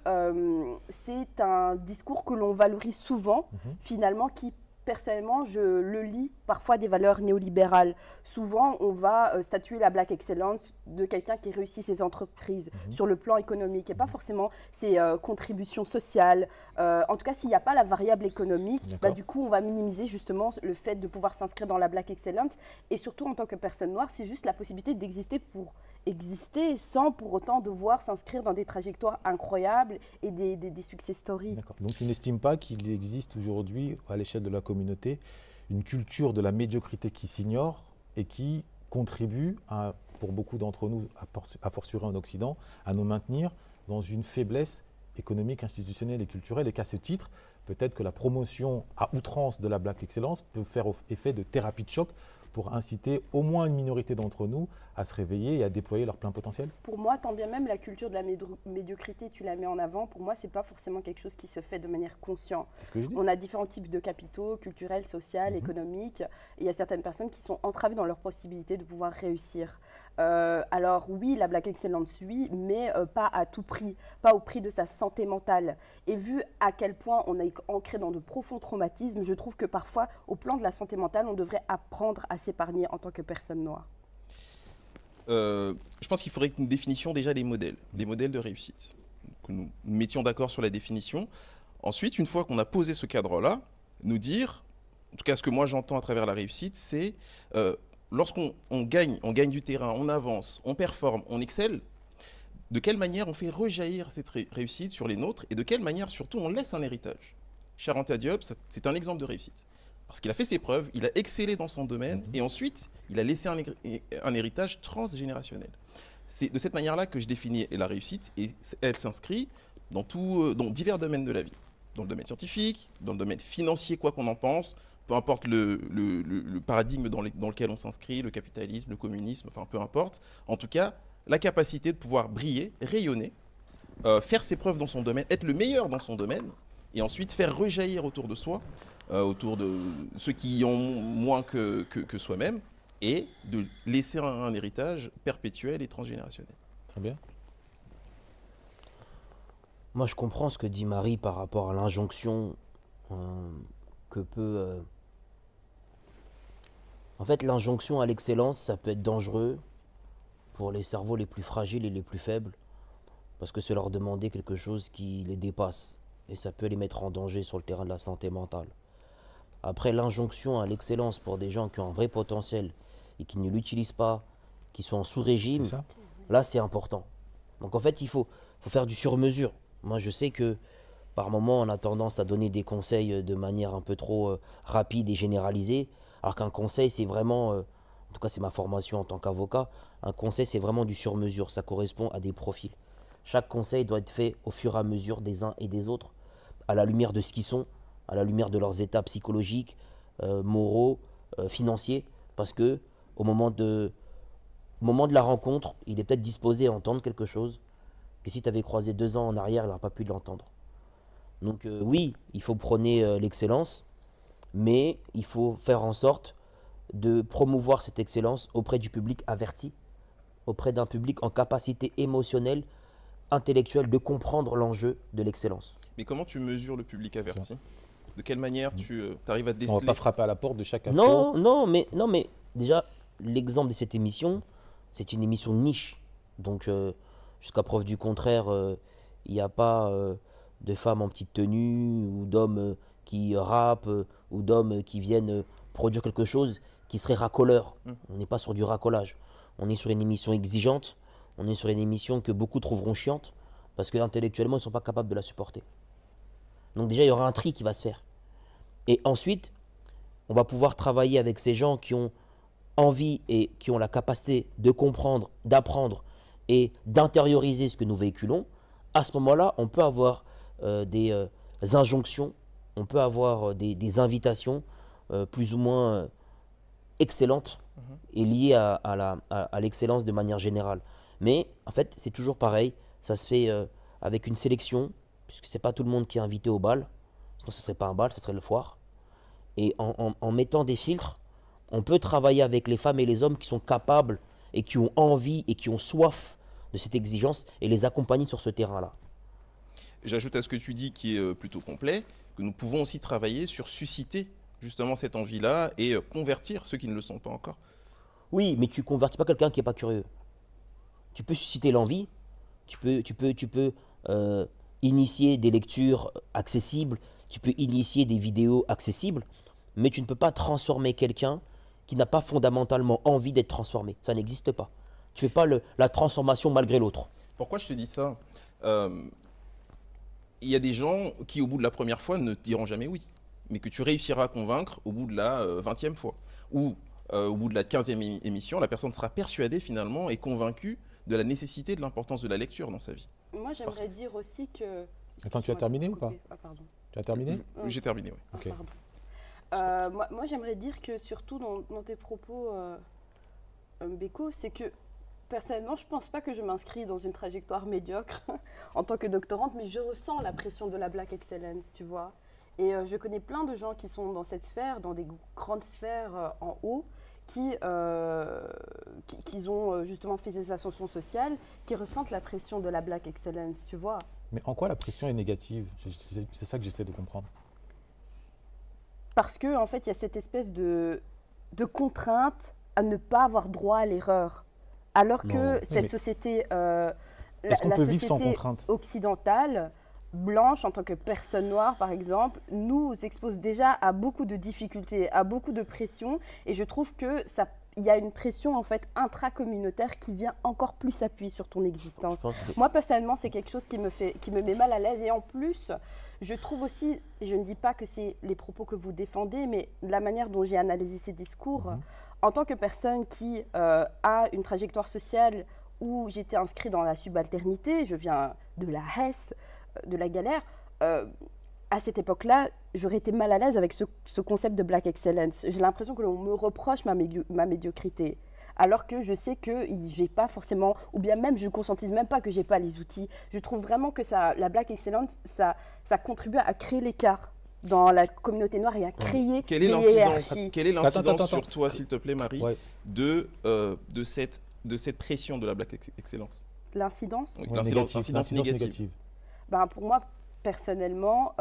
c'est un discours que l'on valorise souvent, finalement, qui personnellement, je le lis parfois des valeurs néolibérales. Souvent, on va statuer la Black Excellence de quelqu'un qui réussit ses entreprises sur le plan économique et pas forcément ses contributions sociales. En tout cas, s'il n'y a pas la variable économique, bah, du coup, on va minimiser justement le fait de pouvoir s'inscrire dans la Black Excellence. Et surtout, en tant que personne noire, c'est juste la possibilité d'exister pour exister sans pour autant devoir s'inscrire dans des trajectoires incroyables et des success stories. Donc tu n'estimes pas qu'il existe aujourd'hui, à l'échelle de la communauté, une culture de la médiocrité qui s'ignore et qui contribue, pour beaucoup d'entre nous, à fortiori en Occident, à nous maintenir dans une faiblesse économique, institutionnelle et culturelle, et qu'à ce titre, peut-être que la promotion à outrance de la Black Excellence peut faire effet de thérapie de choc pour inciter au moins une minorité d'entre nous à se réveiller et à déployer leur plein potentiel? Pour moi, tant bien même la culture de la médiocrité, tu la mets en avant, pour moi, ce n'est pas forcément quelque chose qui se fait de manière consciente. C'est ce que je dis. On a différents types de capitaux, culturels, sociaux, économiques, et il y a certaines personnes qui sont entravées dans leur possibilité de pouvoir réussir. Alors oui, la Black Excellence, oui, mais pas à tout prix, pas au prix de sa santé mentale. Et vu à quel point on est ancré dans de profonds traumatismes, je trouve que parfois, au plan de la santé mentale, on devrait apprendre à s'épargner en tant que personne noire. je pense qu'il faudrait que nous définissions déjà des modèles de réussite. Que nous nous mettions d'accord sur la définition. Ensuite, une fois qu'on a posé ce cadre-là, nous dire, en tout cas ce que moi j'entends à travers la réussite, c'est lorsqu'on gagne du terrain, on avance, on performe, on excelle, de quelle manière on fait rejaillir cette réussite sur les nôtres et de quelle manière surtout on laisse un héritage. Charles Anta Diop, c'est un exemple de réussite. Parce qu'il a fait ses preuves, il a excellé dans son domaine et ensuite il a laissé un héritage transgénérationnel. C'est de cette manière-là que je définis la réussite et elle s'inscrit dans divers domaines de la vie. Dans le domaine scientifique, dans le domaine financier, quoi qu'on en pense, peu importe le paradigme dans lequel on s'inscrit, le capitalisme, le communisme, enfin peu importe. En tout cas, la capacité de pouvoir briller, rayonner, faire ses preuves dans son domaine, être le meilleur dans son domaine, et ensuite faire rejaillir autour de soi, autour de ceux qui ont moins que soi-même, et de laisser un héritage perpétuel et transgénérationnel. Très bien. Moi, je comprends ce que dit Marie par rapport à l'injonction que peut... En fait, l'injonction à l'excellence, ça peut être dangereux pour les cerveaux les plus fragiles et les plus faibles, parce que c'est leur demander quelque chose qui les dépasse, et ça peut les mettre en danger sur le terrain de la santé mentale. Après, l'injonction à l'excellence pour des gens qui ont un vrai potentiel et qui ne l'utilisent pas, qui sont en sous-régime, là, c'est important. Donc en fait, il faut faire du sur-mesure. Moi, je sais que par moment, on a tendance à donner des conseils de manière un peu trop rapide et généralisée, alors qu'un conseil, c'est vraiment, en tout cas c'est ma formation en tant qu'avocat, un conseil, c'est vraiment du sur-mesure, ça correspond à des profils. Chaque conseil doit être fait au fur et à mesure des uns et des autres, à la lumière de ce qu'ils sont, à la lumière de leurs états psychologiques, moraux, financiers, parce que au moment de la rencontre, il est peut-être disposé à entendre quelque chose que si tu avais croisé 2 ans en arrière, il n'aurait pas pu l'entendre. Donc oui, il faut prôner l'excellence, mais il faut faire en sorte de promouvoir cette excellence auprès du public averti, auprès d'un public en capacité émotionnelle, intellectuelle de comprendre l'enjeu de l'excellence. Mais comment tu mesures le public averti ? De quelle manière tu arrives à déceler ? On va pas frapper à la porte de chaque info. Non, mais déjà, l'exemple de cette émission, c'est une émission niche. Donc, jusqu'à preuve du contraire, il n'y a pas de femmes en petite tenue ou d'hommes qui rappent ou d'hommes qui viennent produire quelque chose qui serait racoleur. On n'est pas sur du racolage. On est sur une émission exigeante. On est sur une émission que beaucoup trouveront chiante parce qu'intellectuellement, ils ne sont pas capables de la supporter. Donc déjà, il y aura un tri qui va se faire. Et ensuite, on va pouvoir travailler avec ces gens qui ont envie et qui ont la capacité de comprendre, d'apprendre et d'intérioriser ce que nous véhiculons. À ce moment-là, on peut avoir des injonctions, on peut avoir des invitations plus ou moins excellentes et liées à l'excellence de manière générale. Mais en fait, c'est toujours pareil, ça se fait avec une sélection, puisque ce n'est pas tout le monde qui est invité au bal, sinon ce ne serait pas un bal, ce serait le foire. Et en mettant des filtres, on peut travailler avec les femmes et les hommes qui sont capables et qui ont envie et qui ont soif de cette exigence et les accompagner sur ce terrain-là. J'ajoute à ce que tu dis qui est plutôt complet, que nous pouvons aussi travailler sur susciter justement cette envie-là et convertir ceux qui ne le sont pas encore. Oui, mais tu ne convertis pas quelqu'un qui n'est pas curieux. Tu peux susciter l'envie, tu peux initier des lectures accessibles, tu peux initier des vidéos accessibles, mais tu ne peux pas transformer quelqu'un qui n'a pas fondamentalement envie d'être transformé. Ça n'existe pas. Tu ne fais pas la transformation malgré l'autre. Pourquoi je te dis ça ? Il y a des gens qui, au bout de la première fois, ne te diront jamais oui, mais que tu réussiras à convaincre au bout de la 20e fois. Ou au bout de la 15e émission, la personne sera persuadée finalement et convaincue de la nécessité, de l'importance de la lecture dans sa vie. Moi, j'aimerais dire aussi que... Attends, tu as terminé ou pas ? Ah, pardon. Tu as terminé ? J'ai terminé, oui. Ok. Moi, j'aimerais dire que surtout dans tes propos, Mbeko, c'est que personnellement, je ne pense pas que je m'inscris dans une trajectoire médiocre en tant que doctorante, mais je ressens la pression de la Black Excellence, tu vois. Et je connais plein de gens qui sont dans cette sphère, dans des grandes sphères en haut, qui ont justement fait ces ascensions sociales, qui ressentent la pression de la Black Excellence, tu vois. Mais en quoi la pression est négative ? C'est ça que j'essaie de comprendre. Parce qu'en fait, il y a cette espèce de contrainte à ne pas avoir droit à l'erreur, Alors Non. que Oui, cette mais société, est-ce qu'on la peut vivre sans société contrainte? occidentale, blanche en tant que personne noire par exemple, nous expose déjà à beaucoup de difficultés, à beaucoup de pression, et je trouve que il y a une pression en fait intracommunautaire qui vient encore plus appuyer sur ton existence. Je pense que- Moi personnellement, c'est quelque chose qui me met mal à l'aise, et en plus, je trouve aussi, et je ne dis pas que c'est les propos que vous défendez, mais la manière dont j'ai analysé ces discours, en tant que personne qui a une trajectoire sociale où j'étais inscrit dans la subalternité, je viens de la Hesse, de la galère, à cette époque-là, j'aurais été mal à l'aise avec ce concept de Black Excellence. J'ai l'impression que l'on me reproche ma médiocrité, alors que je sais que j'ai pas forcément, ou bien même je ne conscientise même pas que j'ai pas les outils. Je trouve vraiment que la Black Excellence, ça contribue à créer l'écart dans la communauté noire et à créer Quelle est des l'incidence, hiérarchies. Attends. sur toi, s'il te plaît, Marie, Ouais. de cette pression de la Black Excellence? L'incidence, Oui, Ouais, l'incidence l'incidence négative. ben, pour moi, personnellement,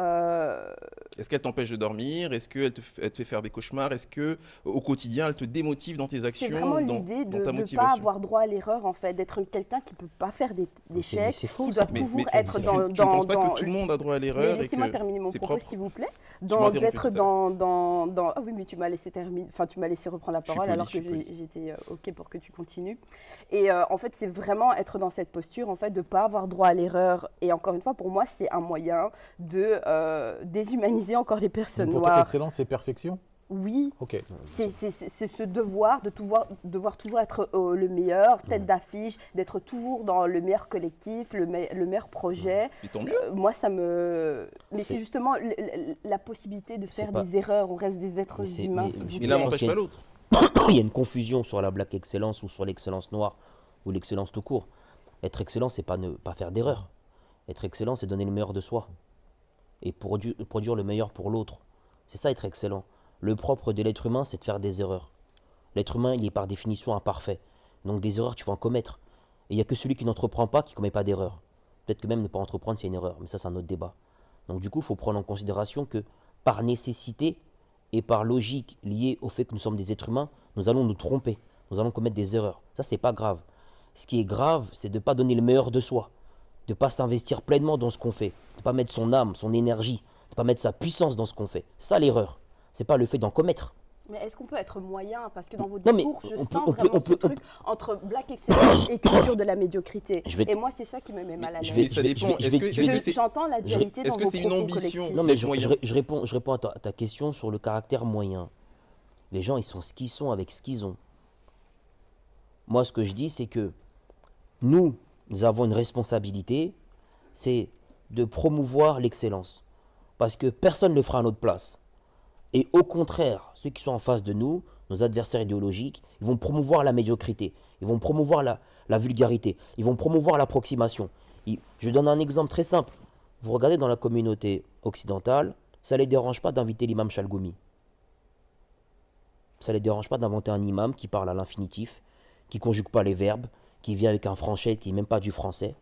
Est-ce qu'elle t'empêche de dormir? Est-ce qu'elle te fait faire des cauchemars? Est-ce que au quotidien, elle te démotive dans tes c'est actions, vraiment dans l'idée ta de ne pas motivation? avoir droit à l'erreur, en fait, d'être quelqu'un qui ne peut pas faire Mais d'échecs, c'est faux, qui ça. doit toujours être tu dans... ne penses pas que tout le monde a droit à Mais l'erreur et laissez-moi que terminer mon c'est propos, propre? s'il vous plaît. m'as interrompu D'être tout à dans... Ah oui, mais tu m'as laissé terminer, enfin, tu m'as laissé reprendre la Je suis parole poli, alors je que suis poli. j'étais OK pour que tu continues. Et en fait, c'est vraiment être dans cette posture, en fait, de ne pas avoir droit à l'erreur. Et encore une fois, pour moi, c'est un moyen de déshumaniser encore les personnes Pour toi, noires. excellence, c'est perfection? Oui, Ok. c'est ce devoir de devoir toujours être le meilleur, tête d'affiche, d'être toujours dans le meilleur collectif, le meilleur projet. Et tant mieux. Moi, ça me... Mais C'est- c'est justement la possibilité de faire pas- des erreurs. On reste des êtres Mais c'est- humains. mais- s'il vous mais Et plaît. l'un pense n'empêche qu'il y a pas une- l'autre. Il y a une confusion sur la Black Excellence ou sur l'excellence noire ou l'excellence tout court. Être excellent, c'est pas ne pas faire d'erreur. Être excellent, c'est donner le meilleur de soi et produire le meilleur pour l'autre. C'est ça être excellent. Le propre de l'être humain, c'est de faire des erreurs. L'être humain, il est par définition imparfait. Donc des erreurs, tu vas en commettre. Et il n'y a que celui qui n'entreprend pas qui ne commet pas d'erreur. Peut-être que même ne pas entreprendre, c'est une erreur. Mais ça, c'est un autre débat. Donc du coup, il faut prendre en considération que par nécessité et par logique liée au fait que nous sommes des êtres humains, nous allons nous tromper. Nous allons commettre des erreurs. Ça, c'est pas grave. Ce qui est grave, c'est de ne pas donner le meilleur de soi. De ne pas s'investir pleinement dans ce qu'on fait. De ne pas mettre son âme, son énergie. De ne pas mettre sa puissance dans ce qu'on fait. C'est ça l'erreur. C'est pas le fait d'en commettre. Mais est-ce qu'on peut être moyen? Parce que dans vos Non, mais discours, je on peut- sens on peut- vraiment on peut- ce truc entre Black Excellence et culture de la médiocrité. Je vais- Et moi, c'est ça qui me met mal à Je l'aise. vais- Mais ça dépend. je Est-ce vais- que je vais- c'est J'entends la dualité dans est-ce que vos c'est une propos ambition? collectifs. Non, mais d'être moyen. je réponds à ta question sur le caractère moyen. Les gens, ils sont ce qu'ils sont avec ce qu'ils ont. Moi, ce que je dis, c'est que nous avons une responsabilité, c'est de promouvoir l'excellence. Parce que personne ne le fera à notre place. Et au contraire, ceux qui sont en face de nous, nos adversaires idéologiques, ils vont promouvoir la médiocrité, ils vont promouvoir la vulgarité, ils vont promouvoir l'approximation. Je donne un exemple très simple. Vous regardez dans la communauté occidentale, ça ne les dérange pas d'inviter l'imam Chalgoumi. Ça ne les dérange pas d'inventer un imam qui parle à l'infinitif, qui ne conjugue pas les verbes, qui vient avec un français qui n'est même pas du français.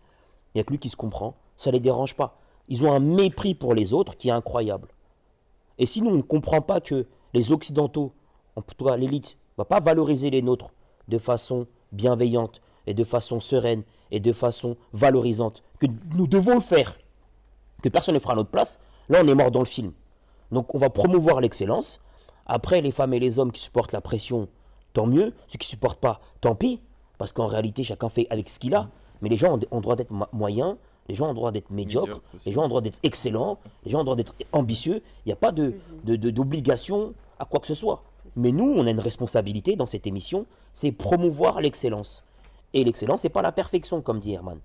Il n'y a que lui qui se comprend. Ça ne les dérange pas. Ils ont un mépris pour les autres qui est incroyable. Et si nous, on ne comprend pas que les Occidentaux, en tout cas l'élite, ne va pas valoriser les nôtres de façon bienveillante et de façon sereine et de façon valorisante, que nous devons le faire, que personne ne fera à notre place, là on est mort dans le film. Donc on va promouvoir l'excellence. Après, les femmes et les hommes qui supportent la pression, tant mieux. Ceux qui ne supportent pas, tant pis. Parce qu'en réalité, chacun fait avec ce qu'il a. Mais les gens ont droit d'être moyens, les gens ont droit d'être médiocres, Médiocre aussi. les gens ont droit d'être excellents, les gens ont droit d'être ambitieux. Il n'y a pas d'obligation à quoi que ce soit. Mais nous, on a une responsabilité dans cette émission, c'est promouvoir l'excellence. Et l'excellence, ce n'est pas la perfection, comme dit Herman.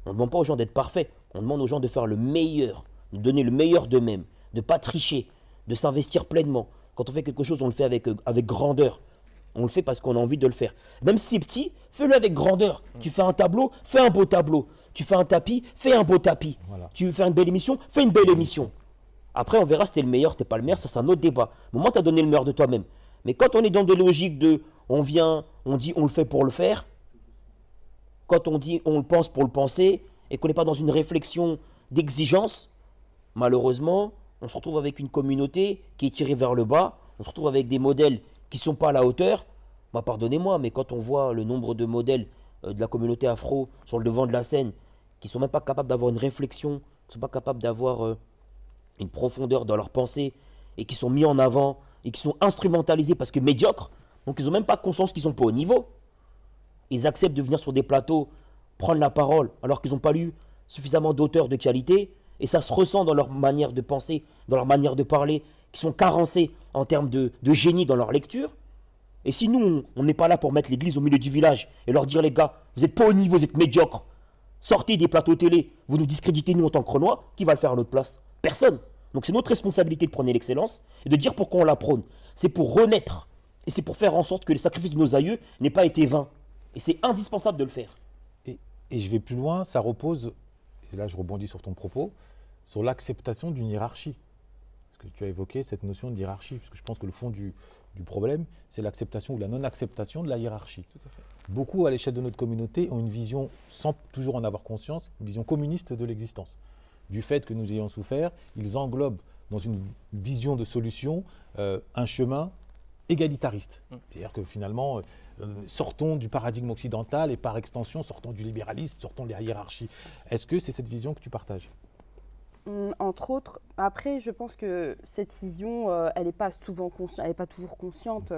On ne demande pas aux gens d'être parfaits, on demande aux gens de faire le meilleur, de donner le meilleur d'eux-mêmes, de ne pas tricher, de s'investir pleinement. Quand on fait quelque chose, on le fait avec grandeur. On le fait parce qu'on a envie de le faire. Même si c'est petit, fais-le avec grandeur. Tu fais un tableau, fais un beau tableau. Tu fais un tapis, fais un beau tapis. Voilà. Tu veux faire une belle émission, fais une belle émission. Après, on verra si t'es le meilleur, t'es pas le meilleur, ça c'est un autre débat. Au moment où t'as donné le meilleur de toi-même. Mais quand on est dans des logiques de on vient, on dit on le fait pour le faire, quand on dit on le pense pour le penser, et qu'on n'est pas dans une réflexion d'exigence, malheureusement, on se retrouve avec une communauté qui est tirée vers le bas, on se retrouve avec des modèles qui ne sont pas à la hauteur. Bah, pardonnez-moi, mais quand on voit le nombre de modèles de la communauté afro sur le devant de la scène, qui ne sont même pas capables d'avoir une réflexion, qui ne sont pas capables d'avoir une profondeur dans leurs pensées, et qui sont mis en avant, et qui sont instrumentalisés parce que médiocres, donc ils n'ont même pas conscience qu'ils ne sont pas au niveau. Ils acceptent de venir sur des plateaux, prendre la parole, alors qu'ils n'ont pas lu suffisamment d'auteurs de qualité, et ça se ressent dans leur manière de penser, dans leur manière de parler, qui sont carencés en termes de génie dans leur lecture. Et si nous, on n'est pas là pour mettre l'église au milieu du village et leur dire, les gars, vous n'êtes pas au niveau, vous êtes médiocres, sortez des plateaux télé, vous nous discréditez nous en tant que Renois, qui va le faire à notre place? Personne. Donc c'est notre responsabilité de prôner l'excellence et de dire pourquoi on la prône. C'est pour renaître et c'est pour faire en sorte que les sacrifices de nos aïeux n'aient pas été vains. Et c'est indispensable de le faire. Et je vais plus loin, ça repose, et là je rebondis sur ton propos, sur l'acceptation d'une hiérarchie. Parce que tu as évoqué cette notion de hiérarchie, parce que je pense que le fond du problème, c'est l'acceptation ou la non-acceptation de la hiérarchie. Tout à fait. Beaucoup, à l'échelle de notre communauté, ont une vision, sans toujours en avoir conscience, une vision communiste de l'existence. Du fait que nous ayons souffert, ils englobent dans une vision de solution un chemin égalitariste. C'est-à-dire que finalement, sortons du paradigme occidental et par extension, sortons du libéralisme, sortons de la hiérarchie. Est-ce que c'est cette vision que tu partages ? Entre autres, après, je pense que cette vision, elle n'est pas souvent consciente, elle n'est pas toujours consciente,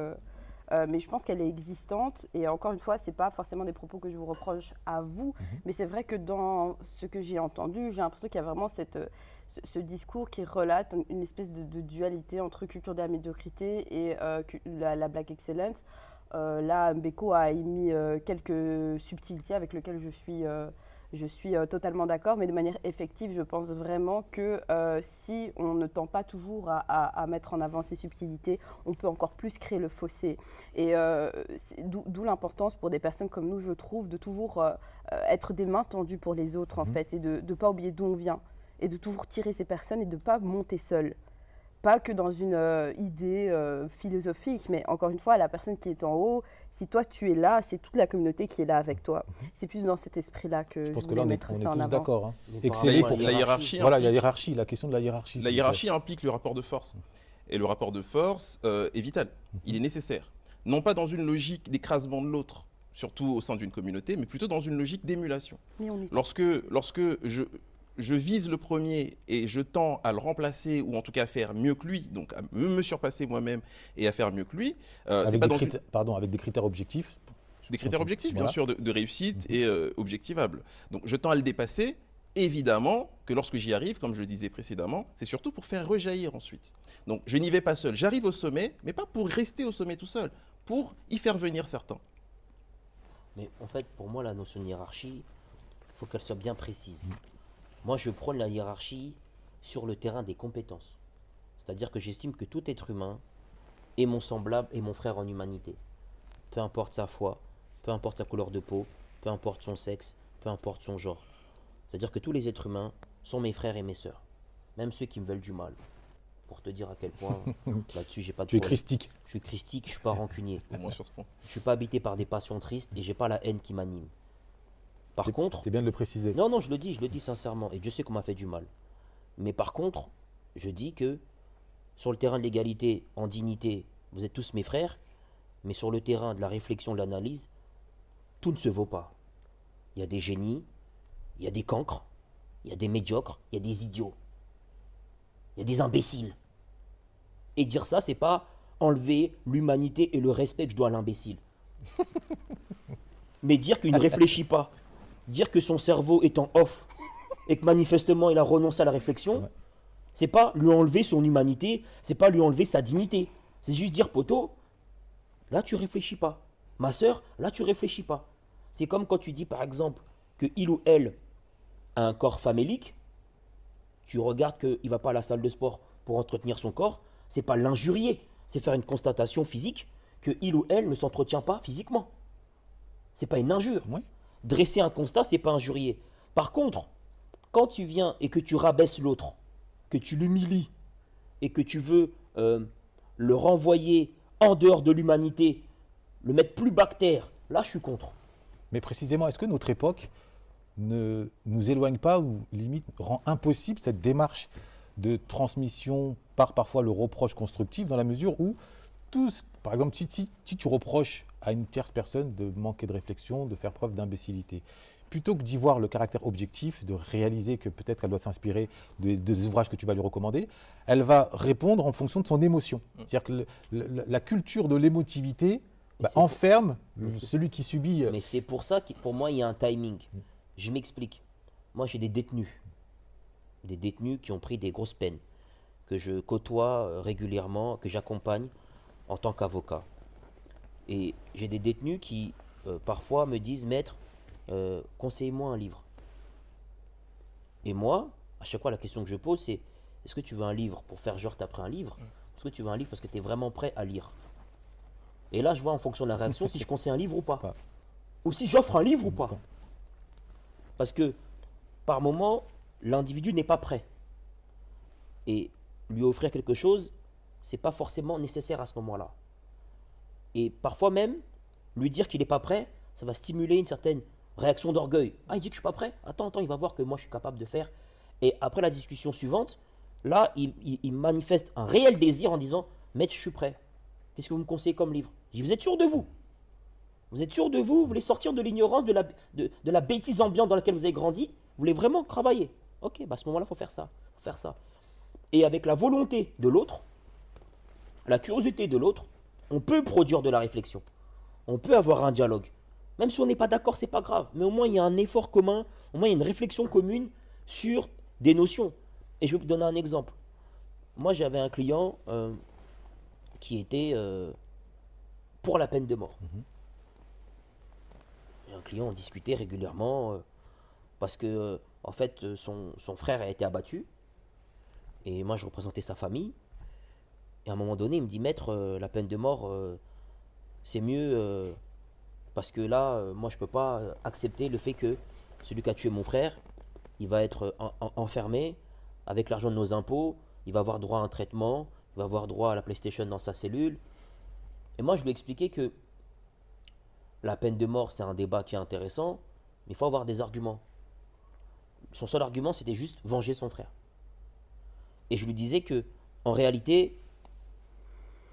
mais je pense qu'elle est existante. Et encore une fois, ce n'est pas forcément des propos que je vous reproche à vous, mais c'est vrai que dans ce que j'ai entendu, j'ai l'impression qu'il y a vraiment ce discours qui relate une espèce de dualité entre culture de la médiocrité et la black excellence. Là, Mbeko a émis quelques subtilités avec lesquelles je suis totalement d'accord, mais de manière effective, je pense vraiment que si on ne tend pas toujours à mettre en avant ces subtilités, on peut encore plus créer le fossé. Et d'où l'importance pour des personnes comme nous, je trouve, de toujours être des mains tendues pour les autres, en fait, et de ne pas oublier d'où on vient, et de toujours tirer ces personnes et de ne pas monter seul. Pas que dans une idée philosophique, mais encore une fois, la personne qui est en haut, si toi tu es là, c'est toute la communauté qui est là avec toi. C'est plus dans cet esprit-là que je pense que voulais là, on est mettre ça en tous avant. d'accord. Hein. Mais par Exceller rapport à pour la hiérarchie. Voilà, il y a la hiérarchie, la question de la hiérarchie. La hiérarchie implique le rapport de force. Et le rapport de force est vital. Il est nécessaire. Non pas dans une logique d'écrasement de l'autre, surtout au sein d'une communauté, mais plutôt dans une logique d'émulation. Mais on est Lorsque je vise le premier et je tends à le remplacer ou en tout cas à faire mieux que lui, donc à me surpasser moi-même et à faire mieux que lui, c'est avec, pas des dans critères, pardon, avec des critères objectifs. des critères objectifs, bien Voilà. sûr, de réussite et objectivables. Donc je tends à le dépasser. Évidemment que lorsque j'y arrive, comme je le disais précédemment, c'est surtout pour faire rejaillir ensuite. Donc je n'y vais pas seul. J'arrive au sommet, mais pas pour rester au sommet tout seul, pour y faire venir certains. Mais en fait, pour moi, la notion de hiérarchie, il faut qu'elle soit bien précise. Moi, je prône la hiérarchie sur le terrain des compétences. C'est-à-dire que j'estime que tout être humain est mon semblable et mon frère en humanité. Peu importe sa foi, peu importe sa couleur de peau, peu importe son sexe, peu importe son genre. C'est-à-dire que tous les êtres humains sont mes frères et mes sœurs. Même ceux qui me veulent du mal. Pour te dire à quel point, là-dessus, j'ai pas de Tu es problème. christique. Je suis christique, je suis pas rancunier. Au moins sur ce point. Je suis pas habité par des passions tristes et j'ai pas la haine qui m'anime. Par contre, C'est bien de le préciser. non, je le dis sincèrement, et Dieu sait qu'on m'a fait du mal. Mais par contre, je dis que sur le terrain de l'égalité, en dignité, vous êtes tous mes frères, mais sur le terrain de la réflexion, de l'analyse, tout ne se vaut pas. Il y a des génies, il y a des cancres, il y a des médiocres, il y a des idiots, il y a des imbéciles. Et dire ça, c'est pas enlever l'humanité et le respect que je dois à l'imbécile. Mais dire qu'il ne réfléchit pas, dire que son cerveau est en off et que manifestement il a renoncé à la réflexion, Ouais. c'est pas lui enlever son humanité, c'est pas lui enlever sa dignité. C'est juste dire, poto, là tu réfléchis pas. Ma sœur, là tu réfléchis pas. C'est comme quand tu dis par exemple que il ou elle a un corps famélique, tu regardes qu'il va pas à la salle de sport pour entretenir son corps, c'est pas l'injurier, c'est faire une constatation physique que il ou elle ne s'entretient pas physiquement. C'est pas une injure. Oui. Dresser un constat, c'est pas injurier. Par contre, quand tu viens et que tu rabaisses l'autre, que tu l'humilies et que tu veux le renvoyer en dehors de l'humanité, le mettre plus bas que terre, là je suis contre. Mais précisément, est-ce que notre époque ne nous éloigne pas ou limite rend impossible cette démarche de transmission par parfois le reproche constructif dans la mesure où tout ce Par exemple, si tu reproches à une tierce personne de manquer de réflexion, de faire preuve d'imbécilité, plutôt que d'y voir le caractère objectif, de réaliser que peut-être elle doit s'inspirer des ouvrages que tu vas lui recommander, elle va répondre en fonction de son émotion. C'est-à-dire que la culture de l'émotivité enferme celui qui subit. Mais c'est pour ça que pour moi, il y a un timing. Je m'explique. Moi, j'ai des détenus qui ont pris des grosses peines, que je côtoie régulièrement, que j'accompagne en tant qu'avocat. Et j'ai des détenus qui, parfois, me disent, maître, conseillez-moi un livre. Et moi, à chaque fois, la question que je pose, c'est, est-ce que tu veux un livre pour faire genre t'as pris un livre, ou est-ce que tu veux un livre parce que tu es vraiment prêt à lire? Et là, je vois en fonction de la réaction si je conseille un livre ou pas. Ou si j'offre un livre ou pas. Parce que, par moment, l'individu n'est pas prêt. Et lui offrir quelque chose, c'est pas forcément nécessaire à ce moment-là. Et parfois même, lui dire qu'il n'est pas prêt, ça va stimuler une certaine réaction d'orgueil. Ah, il dit que je suis pas prêt. Attends, il va voir que moi je suis capable de faire. Et après la discussion suivante, là, il manifeste un réel désir en disant, maître, je suis prêt. Qu'est-ce que vous me conseillez comme livre? Je dis, vous êtes sûr de vous? Vous êtes sûr de vous? Vous voulez sortir de l'ignorance, de la bêtise ambiante dans laquelle vous avez grandi? Vous voulez vraiment travailler? Ok, à ce moment-là, il faut faire ça. Et avec la volonté de l'autre, la curiosité de l'autre, on peut produire de la réflexion. On peut avoir un dialogue. Même si on n'est pas d'accord, c'est pas grave. Mais au moins, il y a un effort commun, au moins, il y a une réflexion commune sur des notions. Et je vais vous donner un exemple. Moi, j'avais un client qui était pour la peine de mort. Et un client, on discutait régulièrement parce que, en fait, son frère a été abattu. Et moi, je représentais sa famille. Et à un moment donné, il me dit, maître, la peine de mort, c'est mieux parce que là, moi, je ne peux pas accepter le fait que celui qui a tué mon frère, il va être enfermé avec l'argent de nos impôts, il va avoir droit à un traitement, il va avoir droit à la PlayStation dans sa cellule. Et moi, je lui ai expliqué que la peine de mort, c'est un débat qui est intéressant, mais il faut avoir des arguments. Son seul argument, c'était juste venger son frère. Et je lui disais que, en réalité,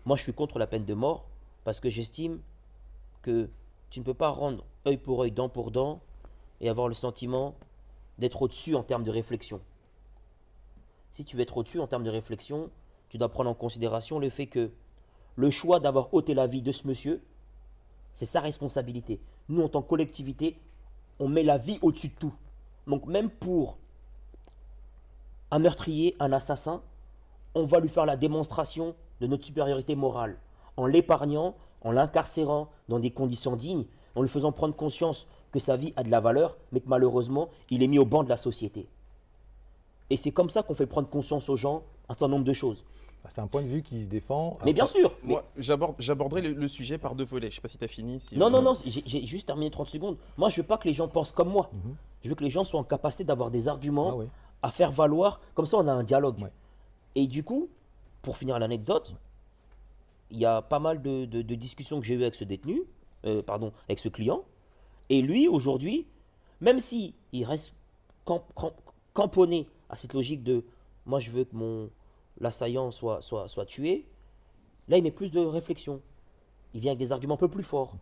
moi, je suis contre la peine de mort parce que j'estime que tu ne peux pas rendre œil pour œil, dent pour dent et avoir le sentiment d'être au-dessus en termes de réflexion. Si tu veux être au-dessus en termes de réflexion, tu dois prendre en considération le fait que le choix d'avoir ôté la vie de ce monsieur, c'est sa responsabilité. Nous, en tant que collectivité, on met la vie au-dessus de tout. Donc même pour un meurtrier, un assassin, on va lui faire la démonstration de notre supériorité morale, en l'épargnant, en l'incarcérant dans des conditions dignes, en lui faisant prendre conscience que sa vie a de la valeur, mais que malheureusement, il est mis au banc de la société. Et c'est comme ça qu'on fait prendre conscience aux gens un certain nombre de choses. C'est un point de vue qui se défend. Mais bien sûr. Moi, j'aborderai le sujet par deux volets. Je ne sais pas si tu as fini. Non, j'ai juste terminé 30 secondes. Moi, je veux pas que les gens pensent comme moi. Je veux que les gens soient en capacité d'avoir des arguments à faire valoir. Comme ça, on a un dialogue. Et du coup, pour finir l'anecdote, il y a pas mal de discussions que j'ai eues avec ce détenu, avec ce client. Et lui, aujourd'hui, même s'il reste camponné à cette logique de « moi, je veux que l'assaillant soit tué », là, il met plus de réflexion. Il vient avec des arguments un peu plus forts.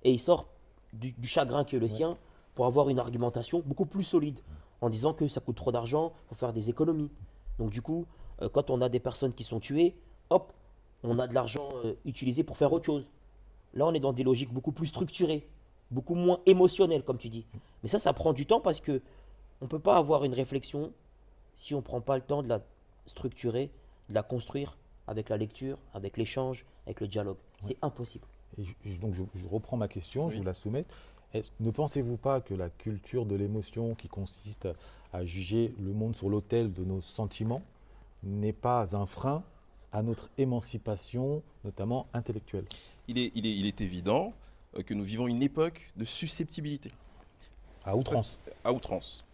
Et il sort du chagrin que le sien pour avoir une argumentation beaucoup plus solide, en disant que ça coûte trop d'argent, il faut faire des économies. Donc du coup, quand on a des personnes qui sont tuées, hop, on a de l'argent utilisé pour faire autre chose. Là, on est dans des logiques beaucoup plus structurées, beaucoup moins émotionnelles, comme tu dis. Mais ça prend du temps parce que on ne peut pas avoir une réflexion si on ne prend pas le temps de la structurer, de la construire avec la lecture, avec l'échange, avec le dialogue. C'est impossible. Et donc je reprends ma question, je vous la soumets. Ne pensez-vous pas que la culture de l'émotion qui consiste à juger le monde sur l'autel de nos sentiments n'est pas un frein à notre émancipation, notamment intellectuelle? Il est évident que nous vivons une époque de susceptibilité. À outrance. À outrance.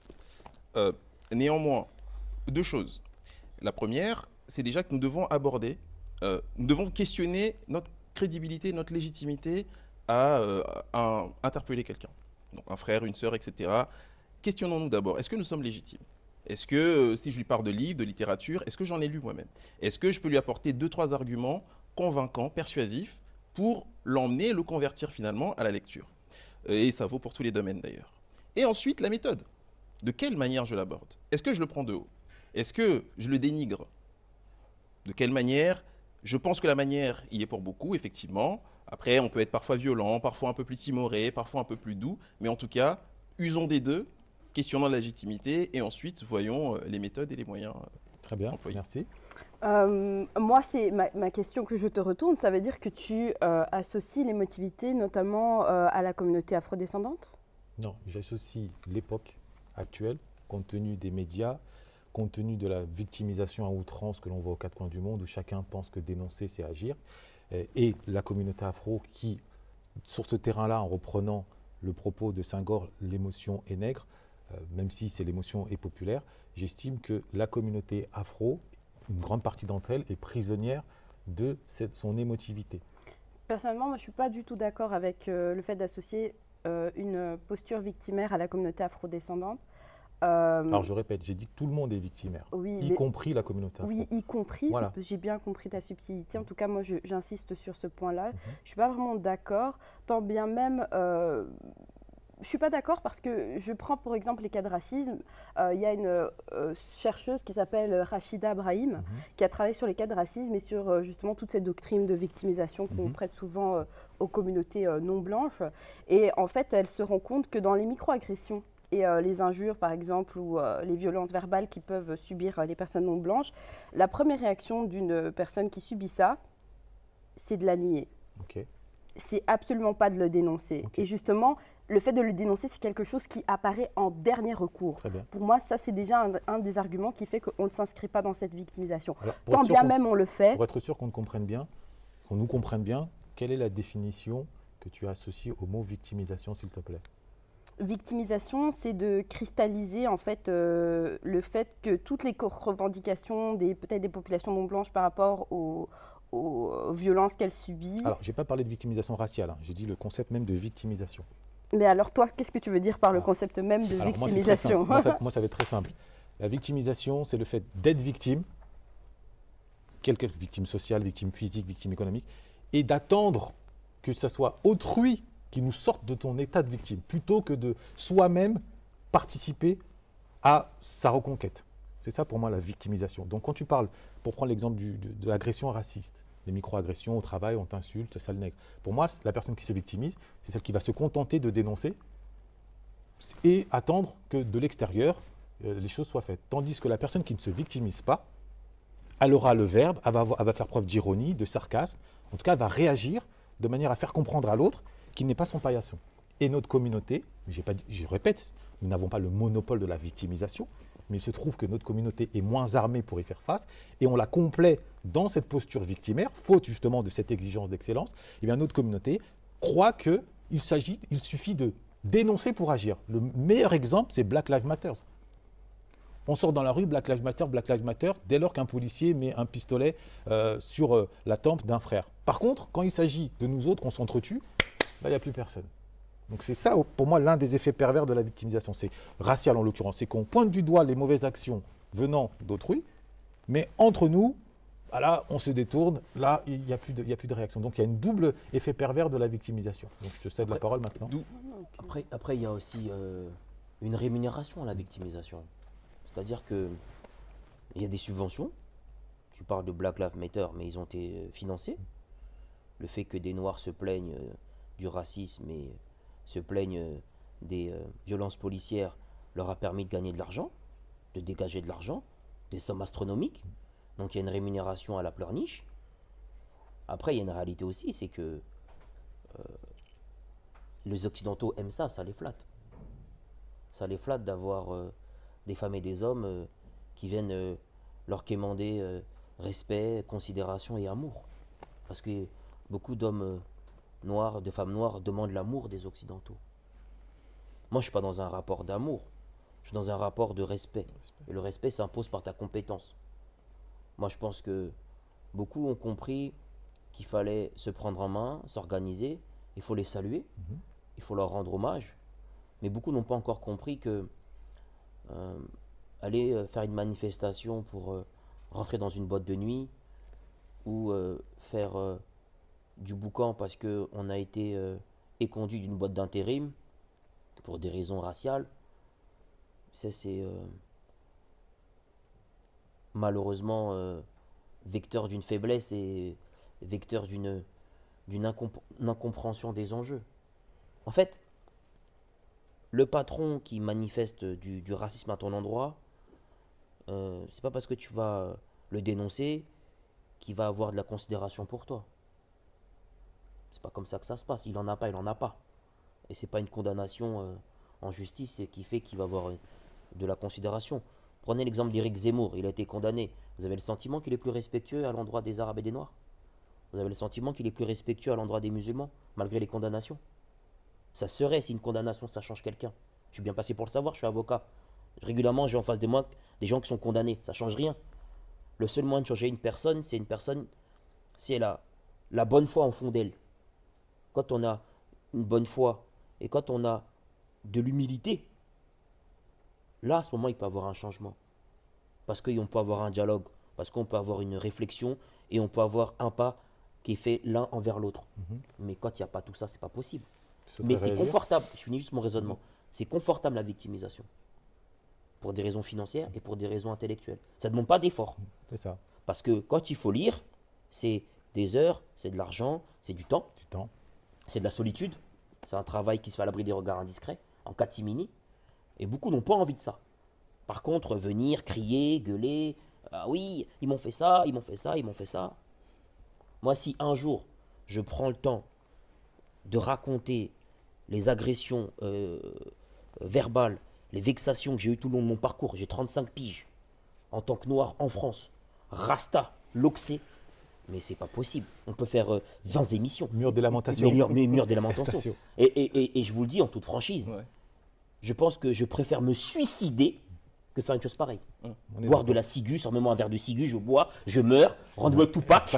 Néanmoins, deux choses. La première, c'est déjà que nous devons nous devons questionner notre crédibilité, notre légitimité à interpeller quelqu'un. Donc un frère, une sœur, etc. Questionnons-nous d'abord, est-ce que nous sommes légitimes? Est-ce que si je lui parle de livres, de littérature, est-ce que j'en ai lu moi-même? Est-ce que je peux lui apporter 2-3 arguments convaincants, persuasifs, pour l'emmener, le convertir finalement à la lecture. Et ça vaut pour tous les domaines d'ailleurs. Et ensuite, la méthode. De quelle manière je l'aborde? Est-ce que je le prends de haut? Est-ce que je le dénigre? De quelle manière? Je pense que la manière y est pour beaucoup, effectivement. Après, on peut être parfois violent, parfois un peu plus timoré, parfois un peu plus doux. Mais en tout cas, usons des deux, questionnons la légitimité et ensuite voyons les méthodes et les moyens Très bien, employés. merci. Moi, c'est ma question que je te retourne. Ça veut dire que tu associes l'émotivité notamment à la communauté afrodescendante? Non, j'associe l'époque actuelle, compte tenu des médias, compte tenu de la victimisation à outrance que l'on voit aux quatre coins du monde, où chacun pense que dénoncer, c'est agir, et la communauté afro qui, sur ce terrain-là, en reprenant le propos de Senghor, l'émotion est nègre, même si c'est l'émotion est populaire, j'estime que la communauté afro, une grande partie d'entre elles, est prisonnière de son émotivité. Personnellement, moi, je ne suis pas du tout d'accord avec le fait d'associer une posture victimaire à la communauté afrodescendante. Alors je répète, j'ai dit que tout le monde est victimaire, Oui, y compris la communauté afro. Oui, y compris. Voilà. J'ai bien compris ta subtilité. En tout cas, moi, j'insiste sur ce point-là. Mhm. Je ne suis pas vraiment d'accord, tant bien même... je ne suis pas d'accord parce que je prends pour exemple les cas de racisme. Il y a une chercheuse qui s'appelle Rachida Brahim qui a travaillé sur les cas de racisme et sur justement toute cette doctrine de victimisation qu'on prête souvent aux communautés non blanches. Et en fait, elle se rend compte que dans les microagressions et les injures par exemple ou les violences verbales qui peuvent subir les personnes non blanches, la première réaction d'une personne qui subit ça, c'est de la nier. Okay. C'est absolument pas de le dénoncer. Okay. Et justement, le fait de le dénoncer, c'est quelque chose qui apparaît en dernier recours. Très bien. Pour moi, ça, c'est déjà un des arguments qui fait qu'on ne s'inscrit pas dans cette victimisation. Alors, tant bien même on le fait. Pour être sûr qu'on nous comprenne bien, quelle est la définition que tu associes au mot victimisation, s'il te plaît? Victimisation, c'est de cristalliser en fait le fait que toutes les revendications peut-être des populations non blanches par rapport aux violences qu'elles subissent. Alors, je n'ai pas parlé de victimisation raciale, j'ai dit le concept même de victimisation. Mais alors toi, qu'est-ce que tu veux dire par le concept même de victimisation? Moi, ça va être très simple. La victimisation, c'est le fait d'être victime, quelque victime sociale, victime physique, victime économique, et d'attendre que ce soit autrui qui nous sorte de ton état de victime, plutôt que de soi-même participer à sa reconquête. C'est ça pour moi la victimisation. Donc quand tu parles, pour prendre l'exemple de l'agression raciste, les micro-agressions au travail, on t'insulte, sale nègre. Pour moi, la personne qui se victimise, c'est celle qui va se contenter de dénoncer et attendre que de l'extérieur, les choses soient faites. Tandis que la personne qui ne se victimise pas, elle aura le verbe, elle va faire preuve d'ironie, de sarcasme. En tout cas, elle va réagir de manière à faire comprendre à l'autre qu'il n'est pas son paillasson. Et notre communauté, je répète, nous n'avons pas le monopole de la victimisation, mais il se trouve que notre communauté est moins armée pour y faire face, et on la complaît dans cette posture victimaire, faute justement de cette exigence d'excellence. Et bien notre communauté croit qu'il suffit de dénoncer pour agir. Le meilleur exemple, c'est Black Lives Matter. On sort dans la rue, Black Lives Matter, dès lors qu'un policier met un pistolet sur la tempe d'un frère. Par contre, quand il s'agit de nous autres, qu'on s'entretue, là, il n'y a plus personne. Donc c'est ça, pour moi, l'un des effets pervers de la victimisation. C'est racial en l'occurrence. C'est qu'on pointe du doigt les mauvaises actions venant d'autrui, mais entre nous, là, on se détourne, là, il n'y a plus de réaction. Donc il y a un double effet pervers de la victimisation. Donc je te cède la parole maintenant. Après, il y a aussi une rémunération à la victimisation. C'est-à-dire qu'il y a des subventions. Tu parles de Black Lives Matter, mais ils ont été financés. Le fait que des Noirs se plaignent du racisme et se plaignent des violences policières leur a permis de gagner de l'argent, de dégager de l'argent, des sommes astronomiques. Donc il y a une rémunération à la pleurniche. Après, il y a une réalité aussi, c'est que les Occidentaux aiment ça, ça les flatte. Ça les flatte d'avoir des femmes et des hommes qui viennent leur quémander respect, considération et amour. Parce que beaucoup d'hommes noirs, de femmes noires demandent l'amour des Occidentaux. Moi, je ne suis pas dans un rapport d'amour, je suis dans un rapport de respect. Et le respect s'impose par ta compétence. Moi, je pense que beaucoup ont compris qu'il fallait se prendre en main, s'organiser, il faut les saluer, il faut leur rendre hommage. Mais beaucoup n'ont pas encore compris que aller faire une manifestation pour rentrer dans une boîte de nuit ou faire du boucan parce qu'on a été éconduit d'une boîte d'intérim pour des raisons raciales. Ça, c'est malheureusement vecteur d'une faiblesse et vecteur d'une incompréhension des enjeux. En fait, le patron qui manifeste du racisme à ton endroit, c'est pas parce que tu vas le dénoncer qu'il va avoir de la considération pour toi. C'est pas comme ça que ça se passe. Il en a pas, il en a pas. Et c'est pas une condamnation en justice qui fait qu'il va avoir de la considération. Prenez l'exemple d'Éric Zemmour, il a été condamné. Vous avez le sentiment qu'il est plus respectueux à l'endroit des Arabes et des Noirs? Vous avez le sentiment qu'il est plus respectueux à l'endroit des musulmans, malgré les condamnations? Ça serait si une condamnation, ça change quelqu'un. Je suis bien passé pour le savoir, je suis avocat. Régulièrement, j'ai en face de moi des gens qui sont condamnés. Ça change rien. Le seul moyen de changer une personne, c'est la bonne foi en fond d'elle. Quand on a une bonne foi et quand on a de l'humilité, là, à ce moment, il peut y avoir un changement. Parce qu'on peut avoir un dialogue, parce qu'on peut avoir une réflexion et on peut avoir un pas qui est fait l'un envers l'autre. Mais quand il n'y a pas tout ça, c'est pas possible. Mais c'est confortable, je finis juste mon raisonnement, c'est confortable la victimisation. Pour des raisons financières et pour des raisons intellectuelles. Ça ne demande pas d'effort. C'est ça. Parce que quand il faut lire, c'est des heures, c'est de l'argent, c'est du temps. C'est de la solitude. C'est un travail qui se fait à l'abri des regards indiscrets, en catimini. Et beaucoup n'ont pas envie de ça. Par contre, venir, crier, gueuler, ah oui, ils m'ont fait ça, ils m'ont fait ça, ils m'ont fait ça. Moi, si un jour, je prends le temps de raconter les agressions verbales, les vexations que j'ai eues tout le long de mon parcours, j'ai 35 piges, en tant que noir en France, Rasta, Loxé, mais c'est pas possible. On peut faire 20 émissions. Mur des lamentations. Mur des lamentations. Et je vous le dis en toute franchise, je pense que je préfère me suicider que faire une chose pareille. Boire de la ciguë, sors-moi un verre de ciguë, je bois, je meurs, rendez-vous avec Tupac,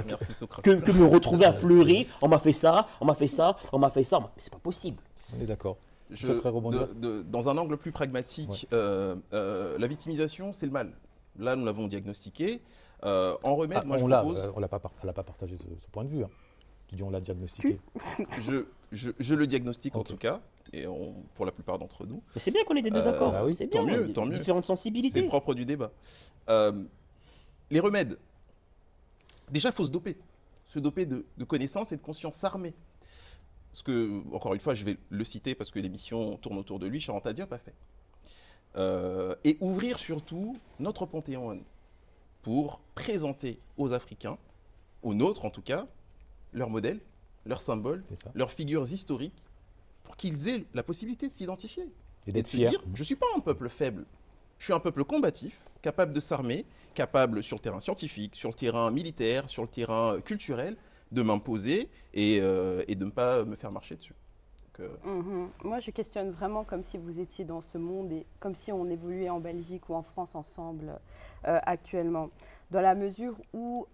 que me retrouver à pleurer, on m'a fait ça, on m'a fait ça, on m'a fait ça, mais c'est pas possible. On est d'accord. Dans un angle plus pragmatique, la victimisation, c'est le mal. Là, nous l'avons diagnostiqué. En remède, moi, je propose... Elle n'a pas partagé ce point de vue. Hein. Tu dis on l'a diagnostiqué. je le diagnostique en tout cas, et pour la plupart d'entre nous. Mais c'est bien qu'on ait des désaccords. Bah oui. C'est bien, tant mieux. Différentes sensibilités. C'est propre du débat. Les remèdes. Déjà, il faut se doper. Se doper de connaissances et de conscience, s'armer. Ce que, encore une fois, je vais le citer parce que l'émission tourne autour de lui, Charanta Diop a fait. Et ouvrir surtout notre panthéon pour présenter aux Africains, aux nôtres en tout cas, leurs modèles, leurs symboles, leurs figures historiques, pour qu'ils aient la possibilité de s'identifier. Et d'être de se fiers. dire, je ne suis pas un peuple faible, je suis un peuple combatif, capable de s'armer, capable sur le terrain scientifique, sur le terrain militaire, sur le terrain culturel, de m'imposer et de ne pas me faire marcher dessus. Moi, je questionne vraiment comme si vous étiez dans ce monde et comme si on évoluait en Belgique ou en France ensemble actuellement. Dans la mesure où,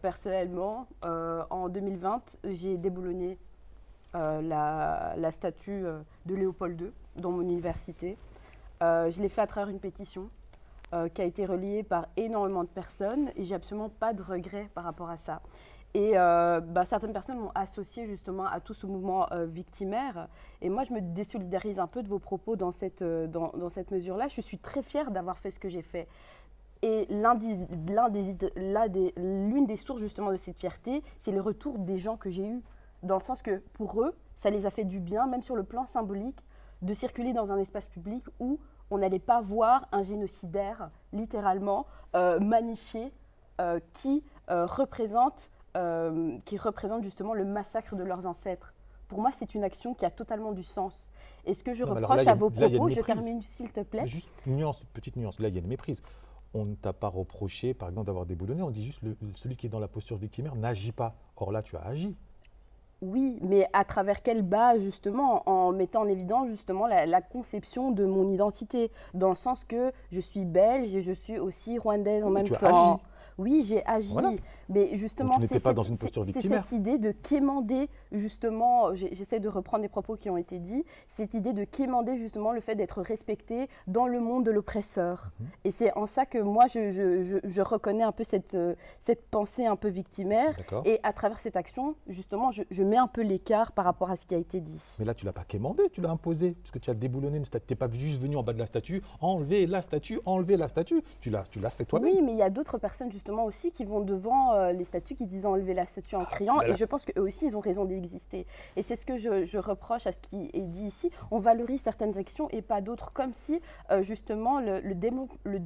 personnellement, en 2020, j'ai déboulonné la statue de Léopold II dans mon université. Je l'ai fait à travers une pétition qui a été relayée par énormément de personnes et j'ai absolument pas de regrets par rapport à ça. Et certaines personnes m'ont associé justement à tout ce mouvement victimaire. Et moi, je me désolidarise un peu de vos propos dans cette mesure-là. Je suis très fière d'avoir fait ce que j'ai fait. Et l'une des sources justement de cette fierté, c'est le retour des gens que j'ai eus. Dans le sens que pour eux, ça les a fait du bien, même sur le plan symbolique, de circuler dans un espace public où on n'allait pas voir un génocidaire, littéralement, magnifié, qui représente justement le massacre de leurs ancêtres. Pour moi, c'est une action qui a totalement du sens. Et ce que je reproche à vos propos, je termine s'il te plaît. Juste petite nuance, là il y a une méprise. On ne t'a pas reproché, par exemple, d'avoir déboulonné, on dit juste celui qui est dans la posture victimaire n'agit pas. Or là, tu as agi. Oui, mais à travers quel bas, justement, en mettant en évidence justement la conception de mon identité, dans le sens que je suis belge et je suis aussi rwandaise en même temps. Agi. Oui, j'ai agi, voilà. Mais justement, Donc tu n'étais pas dans une posture victimaire. C'est cette idée de quémander, justement, j'essaie de reprendre les propos qui ont été dits, cette idée de quémander justement le fait d'être respecté dans le monde de l'oppresseur. Et c'est en ça que moi, je reconnais un peu cette pensée un peu victimaire. D'accord. Et à travers cette action, justement, je mets un peu l'écart par rapport à ce qui a été dit. Mais là, tu ne l'as pas quémandé, tu l'as imposé, puisque tu as déboulonné une statue. Tu n'es pas juste venu en bas de la statue, enlever la statue, enlever la statue. Tu l'as fait toi-même. Oui, mais il y a d'autres personnes justement aussi qui vont devant les statues, qui disent enlever la statue en criant. Et je pense qu'eux aussi, ils ont raison d'exister. Et c'est ce que je reproche à ce qui est dit ici. On valorise certaines actions et pas d'autres, comme si justement le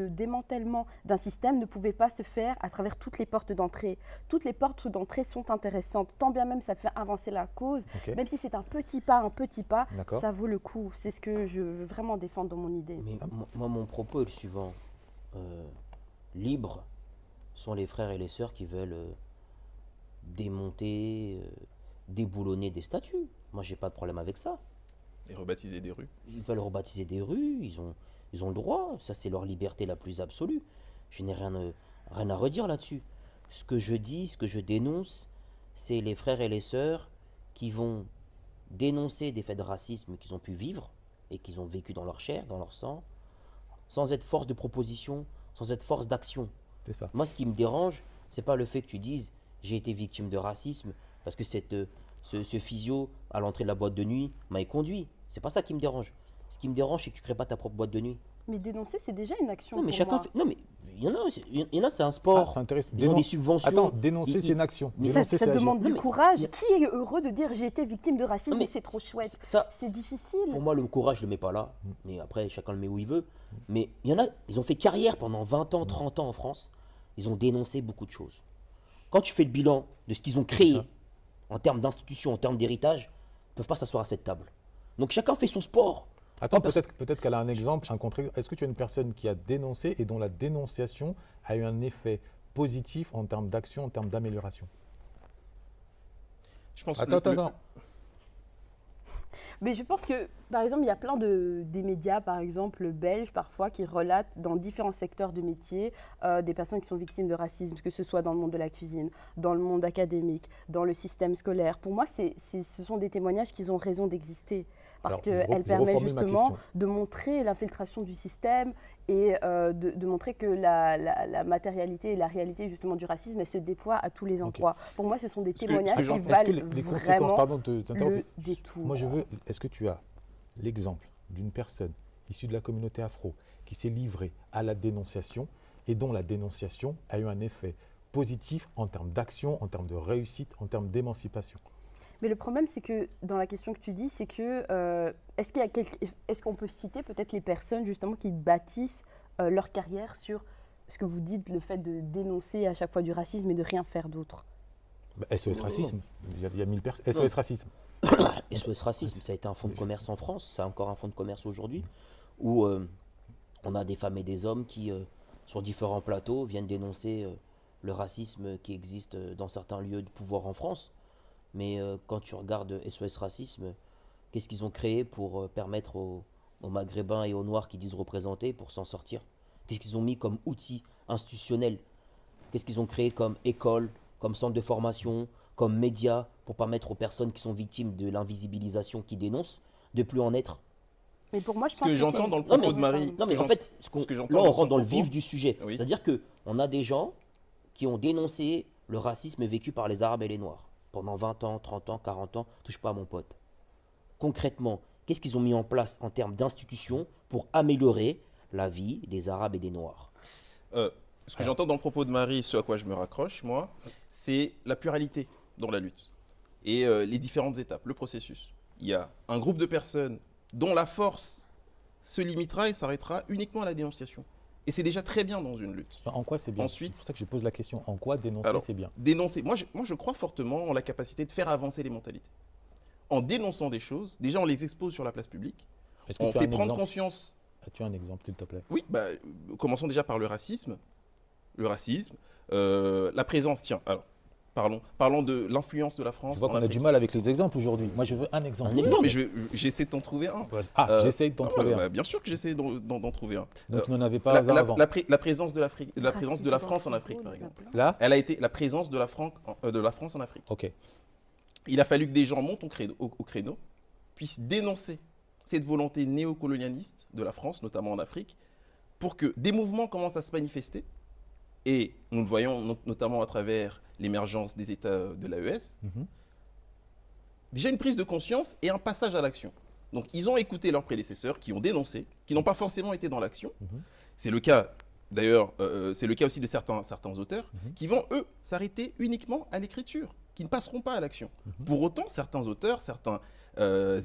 démantèlement d'un système ne pouvait pas se faire à travers toutes les portes d'entrée. Toutes les portes d'entrée sont intéressantes, tant bien même ça fait avancer la cause, même si c'est un petit pas, ça vaut le coup. C'est ce que je veux vraiment défendre dans mon idée. Mais moi, mon propos est le suivant. Libres sont les frères et les sœurs qui veulent démonter, déboulonner des statues. Moi, j'ai pas de problème avec ça. Et rebaptiser des rues. Ils veulent rebaptiser des rues, ils ont le droit. Ça, c'est leur liberté la plus absolue. Je n'ai rien à redire là-dessus. Ce que je dis, ce que je dénonce, c'est les frères et les sœurs qui vont dénoncer des faits de racisme qu'ils ont pu vivre et qu'ils ont vécu dans leur chair, dans leur sang, sans être force de proposition, sans être force d'action. C'est ça. Moi, ce qui me dérange, c'est pas le fait que tu dises j'ai été victime de racisme parce que ce physio à l'entrée de la boîte de nuit m'a éconduit. C'est pas ça qui me dérange. Ce qui me dérange, c'est que tu crées pas ta propre boîte de nuit. Mais dénoncer, c'est déjà une action. Non, mais pour chacun moi. fait. Non, mais il y en a, c'est un sport. C'est intéressant. Ils ont des subventions. Attends, dénoncer, c'est une action. Dénoncer, Ça c'est agir. demande du Non, mais- courage. Qui est heureux de dire j'ai été victime de racisme Non, mais et c'est trop chouette? ça, C'est difficile. Pour moi, le courage, je le mets pas là. Mais après, chacun le met où il veut. Mais il y en a, ils ont fait carrière pendant 20 ans, 30 ans en France. Ils ont dénoncé beaucoup de choses. Quand tu fais le bilan de ce qu'ils ont créé en termes d'institutions, en termes d'héritage, ils ne peuvent pas s'asseoir à cette table. Donc chacun fait son sport. Attends, peut-être qu'elle a un exemple, un contre. Est-ce que tu as une personne qui a dénoncé et dont la dénonciation a eu un effet positif en termes d'action, en termes d'amélioration? Je pense Attends. Mais je pense que, par exemple, il y a plein des médias, par exemple, belges, parfois, qui relatent dans différents secteurs de métiers des personnes qui sont victimes de racisme, que ce soit dans le monde de la cuisine, dans le monde académique, dans le système scolaire. Pour moi, ce sont des témoignages qui ont raison d'exister. Parce qu'elles permettent justement de montrer l'infiltration du système et de montrer que la matérialité et la réalité justement du racisme, elle se déploie à tous les endroits. Pour moi, ce sont des témoignages qui valent les conséquences, vraiment pardon de t'interrompre. le détour. Moi, est-ce que tu as l'exemple d'une personne issue de la communauté afro qui s'est livrée à la dénonciation et dont la dénonciation a eu un effet positif en termes d'action, en termes de réussite, en termes d'émancipation? Mais le problème, c'est que dans la question que tu dis, c'est que est-ce qu'on peut citer peut-être les personnes justement qui bâtissent leur carrière sur ce que vous dites, le fait de dénoncer à chaque fois du racisme et de rien faire d'autre? SOS Racisme, il y a 1000 personnes. SOS Racisme. SOS Racisme, ça a été un fonds de commerce en France, c'est encore un fonds de commerce aujourd'hui, où on a des femmes et des hommes qui, sur différents plateaux, viennent dénoncer le racisme qui existe dans certains lieux de pouvoir en France. Mais quand tu regardes SOS Racisme, qu'est-ce qu'ils ont créé pour permettre aux Maghrébins et aux Noirs qui disent représenter pour s'en sortir? Qu'est-ce qu'ils ont mis comme outil institutionnel? Qu'est-ce qu'ils ont créé comme école, comme centre de formation, comme médias pour permettre aux personnes qui sont victimes de l'invisibilisation qui dénoncent de plus en être? Mais pour moi, je pense Ce que j'entends dans le propos de Marie. Non, mais en fait, là, on rentre dans le vif du sujet. Oui. C'est-à-dire qu'on a des gens qui ont dénoncé le racisme vécu par les Arabes et les Noirs. Pendant 20 ans, 30 ans, 40 ans, touche pas à mon pote. Concrètement, qu'est-ce qu'ils ont mis en place en termes d'institutions pour améliorer la vie des Arabes et des Noirs? Ce que j'entends dans le propos de Marie, ce à quoi je me raccroche, moi, c'est la pluralité dans la lutte et les différentes étapes, le processus. Il y a un groupe de personnes dont la force se limitera et s'arrêtera uniquement à la dénonciation. Et c'est déjà très bien dans une lutte. En quoi c'est bien? Ensuite, c'est pour ça que je pose la question. En quoi dénoncer, alors, c'est bien? Dénoncer. Moi, je crois fortement en la capacité de faire avancer les mentalités. En dénonçant des choses, déjà, on les expose sur la place publique. Est-ce que On tu as fait un prendre exemple? conscience. As-tu un exemple, s'il te plaît? Oui, commençons déjà par le racisme. Le racisme, la présence, tiens, alors, Parlons de l'influence de la France. Je vois en qu'on a Afrique. du mal avec les exemples aujourd'hui. Moi, je veux un exemple. Un exemple. Mais j'essaie de t'en trouver un. J'essaye de t'en trouver un. Bien sûr que j'essaie d'en trouver un. Donc, tu n'en avais pas un avant. La présence de la France en Afrique, par exemple. Là, Elle a été la présence de la France en Afrique. ok. Il a fallu que des gens montent au créneau, puissent dénoncer cette volonté néocolonialiste de la France, notamment en Afrique, pour que des mouvements commencent à se manifester. Et nous le voyons notamment à travers l'émergence des États de l'AES. Mhm. Déjà une prise de conscience et un passage à l'action. Donc ils ont écouté leurs prédécesseurs qui ont dénoncé, qui n'ont pas forcément été dans l'action. Mhm. C'est le cas, d'ailleurs, c'est le cas aussi de certains auteurs qui vont, eux, s'arrêter uniquement à l'écriture, qui ne passeront pas à l'action. Pour autant, certains auteurs, certains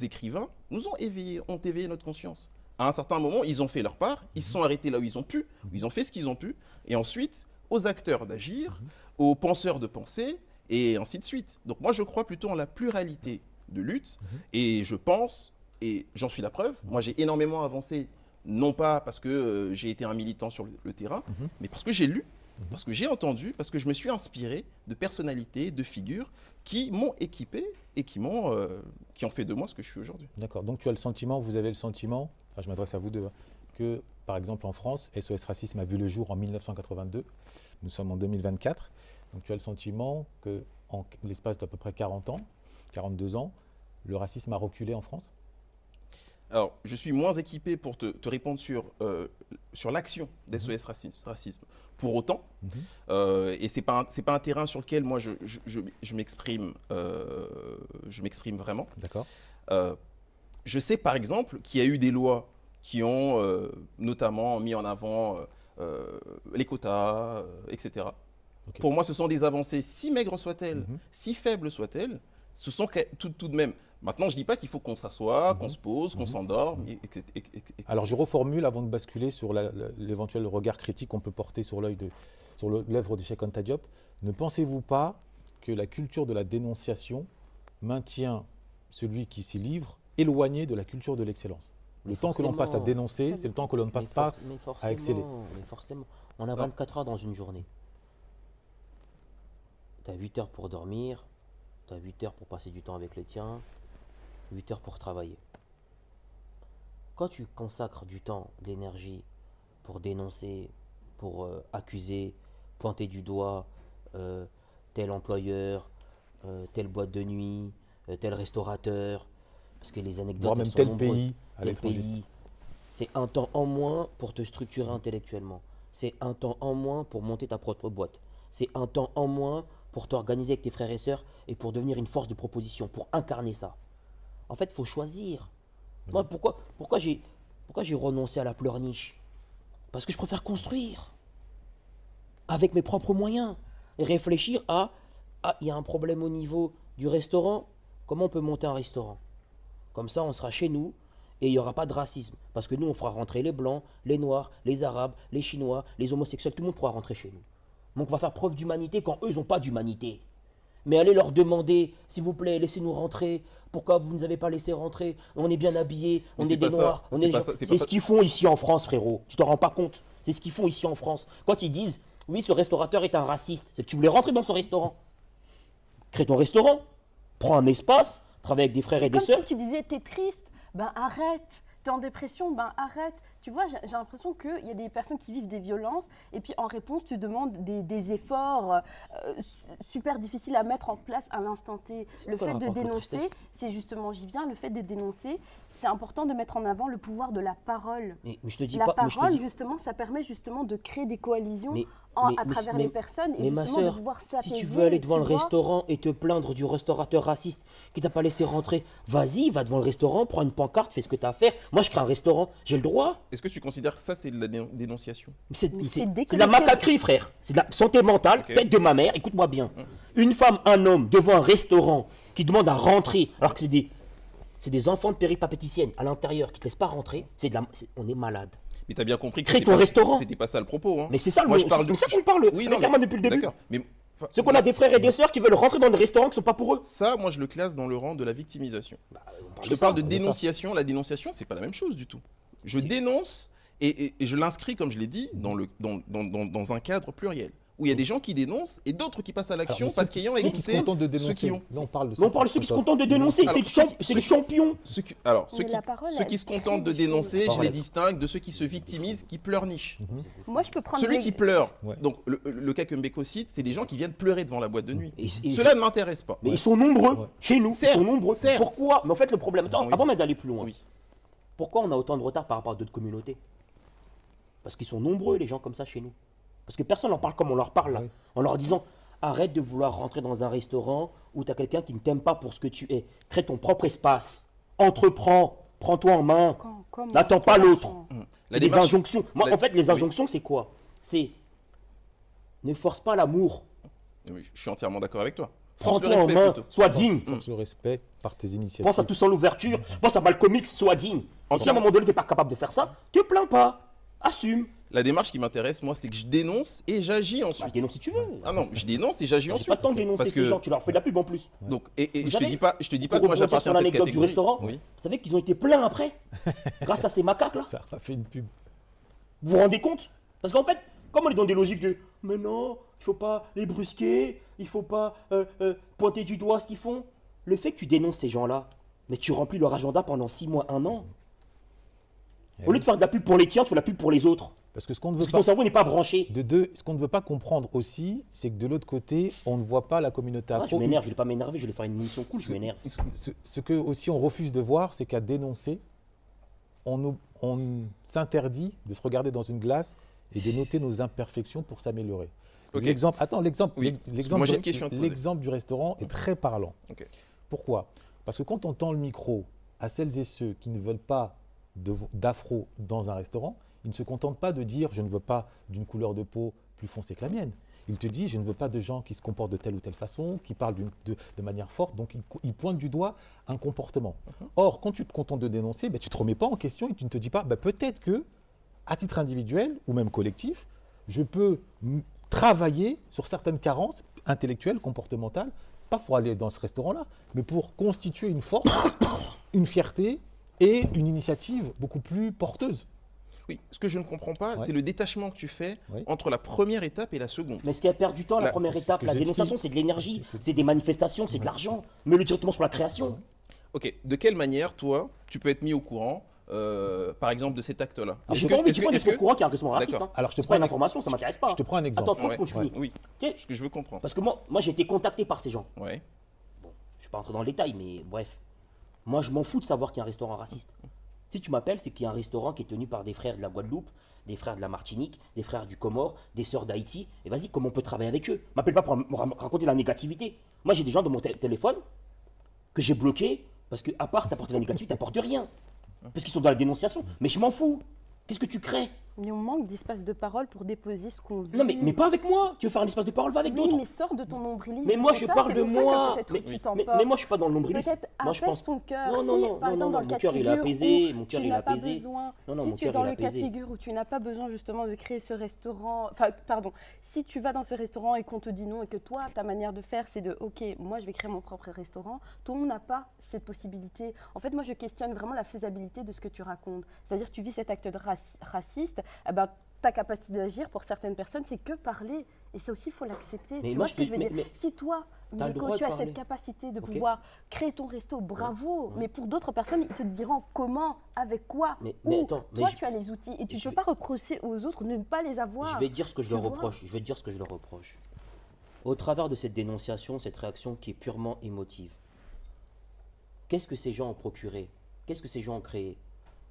écrivains nous ont éveillé notre conscience. À un certain moment, ils ont fait leur part, ils se sont arrêtés là où ils ont pu, ils ont fait ce qu'ils ont pu, et ensuite, aux acteurs d'agir, aux penseurs de penser, et ainsi de suite. Donc moi, je crois plutôt en la pluralité de lutte, et je pense, et j'en suis la preuve, moi j'ai énormément avancé, non pas parce que j'ai été un militant sur le terrain, mais parce que j'ai lu, parce que j'ai entendu, parce que je me suis inspiré de personnalités, de figures qui m'ont équipé et qui ont fait de moi ce que je suis aujourd'hui. D'accord. Donc, tu as le sentiment, vous avez le sentiment, enfin, je m'adresse à vous deux, hein, que, par exemple, en France, SOS Racisme a vu le jour en 1982. Nous sommes en 2024. Donc, tu as le sentiment qu'en l'espace d'à peu près 40 ans, 42 ans, le racisme a reculé en France? Alors, je suis moins équipé pour te répondre sur l'action d'SOS Racisme. Pour autant, et ce n'est pas un terrain sur lequel moi je m'exprime vraiment. D'accord. Je sais par exemple qu'il y a eu des lois qui ont notamment mis en avant les quotas, etc. Ok. Pour moi, ce sont des avancées, si maigres soient-elles, si faibles soient-elles, ce sont tout de même. Maintenant, je ne dis pas qu'il faut qu'on s'assoie, qu'on se pose, qu'on s'endorme, etc. Alors, je reformule avant de basculer sur l'éventuel regard critique qu'on peut porter sur l'œuvre de Cheikh Anta Diop. Ne pensez-vous pas que la culture de la dénonciation maintient celui qui s'y livre éloigné de la culture de l'excellence? Le temps que l'on passe à dénoncer, c'est le temps que l'on ne passe pas à exceller. Mais forcément, on a 24 heures dans une journée. Tu as 8 heures pour dormir, tu as 8 heures pour passer du temps avec les tiens, 8 heures pour travailler. Quand tu consacres du temps, d'énergie pour dénoncer, pour accuser, pointer du doigt tel employeur, telle boîte de nuit, tel restaurateur, parce que les anecdotes Voire même elles sont tel nombreuses. pays à Tel l'étranger. pays. C'est un temps en moins pour te structurer intellectuellement. C'est un temps en moins pour monter ta propre boîte. C'est un temps en moins pour t'organiser avec tes frères et sœurs et pour devenir une force de proposition, pour incarner ça. En fait, il faut choisir. Moi, pourquoi j'ai renoncé à la pleurniche? Parce que je préfère construire avec mes propres moyens et réfléchir à il y a un problème au niveau du restaurant, comment on peut monter un restaurant? Comme ça, on sera chez nous et il n'y aura pas de racisme. Parce que nous, on fera rentrer les Blancs, les Noirs, les Arabes, les Chinois, les homosexuels, tout le monde pourra rentrer chez nous. Donc on va faire preuve d'humanité quand eux, ils n'ont pas d'humanité. Mais allez leur demander, s'il vous plaît, laissez-nous rentrer. Pourquoi vous ne nous avez pas laissé rentrer? On est bien habillés, on est des Noirs. C'est ce qu'ils font ici en France, frérot. Tu t'en rends pas compte? C'est ce qu'ils font ici en France. Quand ils disent, oui, ce restaurateur est un raciste, c'est que tu voulais rentrer dans son restaurant. Crée ton restaurant, prends un espace, travaille avec des frères et des sœurs. Comme si tu disais, t'es triste, ben arrête. T'es en dépression, ben arrête. Tu vois, j'ai l'impression qu'il y a des personnes qui vivent des violences et puis en réponse, tu demandes des efforts super difficiles à mettre en place à l'instant T. Le fait de dénoncer, c'est justement, j'y viens, le fait de dénoncer, c'est important de mettre en avant le pouvoir de la parole. Mais je te dis la pas, parole, justement, ça permet justement de créer des coalitions à travers les personnes et mais ma justement sœur, de pouvoir s'apaiser. si tu veux aller devant le restaurant et te plaindre du restaurateur raciste qui t'a pas laissé rentrer, vas-y, va devant le restaurant, prends une pancarte, fais ce que tu as à faire. Moi, je crée un restaurant, j'ai le droit. Est-ce que tu considères que ça, c'est de la dénonciation? C'est de la macaquerie, frère. C'est de la santé mentale, tête de ma mère, écoute-moi bien. Une femme, un homme, devant un restaurant qui demande à rentrer, alors que c'est des enfants de péripapéticiennes à l'intérieur qui ne te laissent pas rentrer, on est malade. Mais tu as bien compris que crée ton restaurant. C'était pas ça le propos. Hein. Mais c'est ça le Moi, c'est de ça qu'on parle. Oui, non, mais, depuis le début. D'accord. Mais c'est qu'on a des frères et des sœurs qui veulent rentrer dans des restaurants qui ne sont pas pour eux. Ça, moi, je le classe dans le rang de la victimisation. Je te parle de dénonciation. La dénonciation, c'est pas la même chose du tout. Je dénonce et je l'inscris, comme je l'ai dit, dans un cadre pluriel. où il y a des gens qui dénoncent et d'autres qui passent à l'action Alors, parce ceux qui- qu'ayant ceux qui écouté se contentent de ceux dénoncer. qui ont. Là, on parle de Mais on parle de ceux qui se contentent de dénoncer, Alors, c'est les champions. Ceux qui se contentent de dénoncer, je Parole. les distingue de ceux qui se victimisent, qui pleurnichent. Moi, je peux prendre Celui qui pleure, Ouais. donc le cas que Mbeko cite, c'est des gens qui viennent pleurer devant la boîte de nuit. Et Cela ne m'intéresse pas. Mais ils sont nombreux Ouais. chez nous. Certes, ils sont nombreux. certes. Pourquoi? Mais en fait, le problème. Attends, Oui. avant même d'aller plus loin, Oui. pourquoi on a autant de retard par rapport à d'autres communautés? Parce qu'ils sont nombreux, les gens comme ça chez nous. Parce que personne n'en parle comme on leur parle là. Oui. En leur disant arrête de vouloir rentrer dans un restaurant où tu as quelqu'un qui ne t'aime pas pour ce que tu es. Crée ton propre espace. Entreprends. Prends-toi en main. Comment N'attends pas l'autre. La C'est des démarche- injonctions. Moi, la- en fait, les oui. injonctions, c'est quoi? C'est ne force pas l'amour. Oui, je suis entièrement d'accord avec toi. Force le Prends-toi en respect main. plutôt. Sois digne. Force le respect par tes initiatives. Pense à tout sans l'ouverture. Pense à Malcolm X. Sois digne. Si à un Entièrement. moment donné, tu n'es pas capable de faire ça, te plains pas. Assume. La démarche qui m'intéresse, moi, c'est que je dénonce et j'agis Bah, ensuite. dénonce si tu veux. Ah non, je dénonce et j'agis J'ai ensuite. pas le temps de dénoncer Parce ces que- gens. Tu leur fais de la pub en plus. Donc, et Vous je te savez, dis pas, que moi Pour rebondir j'appartiens sur à cette l'anecdote du catégorie. restaurant, Oui. vous savez qu'ils ont été pleins après, grâce à ces macaques là. Ça a fait une pub. Vous vous rendez compte? Parce qu'en fait, comme on est dans des logiques de mais non, il faut pas les brusquer, il faut pas pointer du doigt ce qu'ils font. Le fait que tu dénonces ces gens-là, mais tu remplis leur agenda pendant 6 mois, 1 an. Au lieu de faire de la pub pour les tiens, tu fais de la pub pour les autres. Parce que ce qu'on ne Parce veut que ton pas. cerveau n'est pas branché. De deux, ce qu'on ne veut pas comprendre aussi, c'est que de l'autre côté, on ne voit pas la communauté Ah, je afro. m'énerve, je vais pas m'énerver, je vais faire une émission cool, je m'énerve. Ce que aussi on refuse de voir, c'est qu'à dénoncer, on s'interdit de se regarder dans une glace et de noter nos imperfections pour s'améliorer. Ok. L'exemple Oui, parce que moi, j'ai une question à te poser. l'exemple du restaurant est très parlant. Ok. Pourquoi? Parce que quand on tend le micro à celles et ceux qui ne veulent pas d'afro dans un restaurant, ils ne se contentent pas de dire je ne veux pas d'une couleur de peau plus foncée que la mienne. Ils te disent je ne veux pas de gens qui se comportent de telle ou telle façon, qui parlent de manière forte, donc ils pointent du doigt un comportement. Or, quand tu te contentes de dénoncer, ben, tu ne te remets pas en question et tu ne te dis pas ben, peut-être que, à titre individuel ou même collectif, je peux travailler sur certaines carences intellectuelles, comportementales, pas pour aller dans ce restaurant-là, mais pour constituer une force, une fierté et une initiative beaucoup plus porteuse. Oui, ce que je ne comprends pas, Ouais. c'est le détachement que tu fais Oui. entre la première étape et la seconde. Mais ce qui a perdu du temps, la La- première c'est ce étape, que la j'explique. dénonciation, c'est de l'énergie, c'est des manifestations, c'est de l'argent. Mets-le directement sur la création. Ok, de quelle manière, toi, tu peux être mis au courant, par exemple, de cet acte-là? Ah, j'ai pas envie de dire est-ce au courant qu'il y a un restaurant raciste. D'accord. Hein. Alors, je te C'est prends pas une un- information, ça m'intéresse pas. Je te prends un exemple. Attends, je finis. Oui, Tiens, ce que je veux comprendre. parce que moi j'ai été contacté par ces gens. Ouais. Bon, je vais pas rentrer dans le détail, mais bref. Moi, je m'en fous de savoir qu'il y a un restaurant raciste. Si tu m'appelles, c'est qu'il y a un restaurant qui est tenu par des frères de la Guadeloupe, des frères de la Martinique, des frères du Comore, des sœurs d'Haïti. Et vas-y, comment on peut travailler avec eux? M'appelle pas pour me raconter la négativité. Moi, j'ai des gens dans mon téléphone que j'ai bloqués parce que, à part t'apporter la négativité, t'apportes rien. Parce qu'ils sont dans la dénonciation. Mais je m'en fous. Qu'est-ce que tu crées? Mais on manque d'espace de parole pour déposer ce qu'on vit. Non, mais pas avec moi. Tu veux faire un espace de parole, va avec Oui, d'autres. mais sors de ton nombrilisme. Mais moi, C'est je ça, parle c'est de pour ça que moi. peut-être Mais, tu mais t'emportes. moi, je suis pas dans le nombrilisme. Peut-être Moi, je apaise pense. ton cœur. Non, non, Si, non, par non, exemple, non, dans le mon cas de cœur, il est figure apaisé, où mon cœur, tu il est n'as pas apaisé. besoin- Non, non, si mon tu es cœur, dans il est le cas de apaisé. figure où tu n'as pas besoin justement de créer ce restaurant, enfin, pardon, si tu vas dans ce restaurant et qu'on te dit non et que toi, ta manière de faire, c'est de, ok, moi, je vais créer mon propre restaurant, tout le monde n'a pas cette possibilité. En fait, moi, je questionne vraiment la faisabilité de ce que tu racontes. C'est-à-dire, tu vis cet acte de raciste, eh ben, ta capacité d'agir pour certaines personnes, c'est que parler. Et ça aussi, il faut l'accepter. Mais Tu moi, vois je ce que je te- veux dire? mais- Si toi, T'as le Nico, droit tu de as parler. cette capacité de Ok. pouvoir créer ton resto, bravo. Ouais. Mais pour d'autres personnes, ils te diront comment, avec quoi, Mais où. attends, mais Toi, je- tu as les outils et tu ne je peux vais- pas reprocher aux autres de ne pas les avoir. Je vais te dire ce que je Tu leur vois. reproche. Je vais te dire ce que je leur reproche. Au travers de cette dénonciation, cette réaction qui est purement émotive, qu'est-ce que ces gens ont procuré? Qu'est-ce que ces gens ont créé?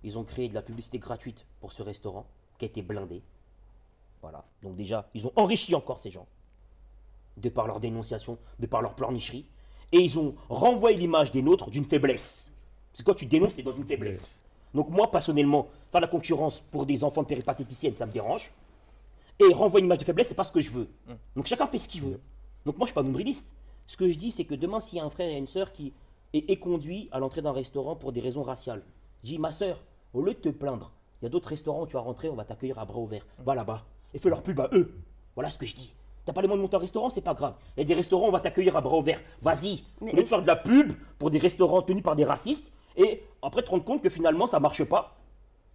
Ils ont créé de la publicité gratuite pour ce restaurant qui a été blindé. Voilà. Donc déjà, ils ont enrichi encore ces gens. De par leur dénonciation, de par leur pleurnicherie. Et ils ont renvoyé l'image des nôtres d'une faiblesse. Parce que quand tu dénonces, tu es dans une faiblesse. Donc moi, personnellement, faire la concurrence pour des enfants de péripatéticiennes, ça me dérange. Et renvoyer une image de faiblesse, c'est pas ce que je veux. Donc chacun fait ce qu'il veut. Donc moi, je suis pas nombriliste. Ce que je dis, c'est que demain, s'il y a un frère et une sœur qui est conduit à l'entrée d'un restaurant pour des raisons raciales, je dis, ma sœur, au lieu de te plaindre, il y a d'autres restaurants où tu vas rentrer, on va t'accueillir à bras ouverts. Va là-bas et fais leur pub à eux. Voilà ce que je dis. T'as pas les moyens de monter un restaurant, c'est pas grave. Il y a des restaurants, on va t'accueillir à bras ouverts. Vas-y. Mais- Au lieu de faire de la pub pour des restaurants tenus par des racistes et après te rendre compte que finalement ça marche pas,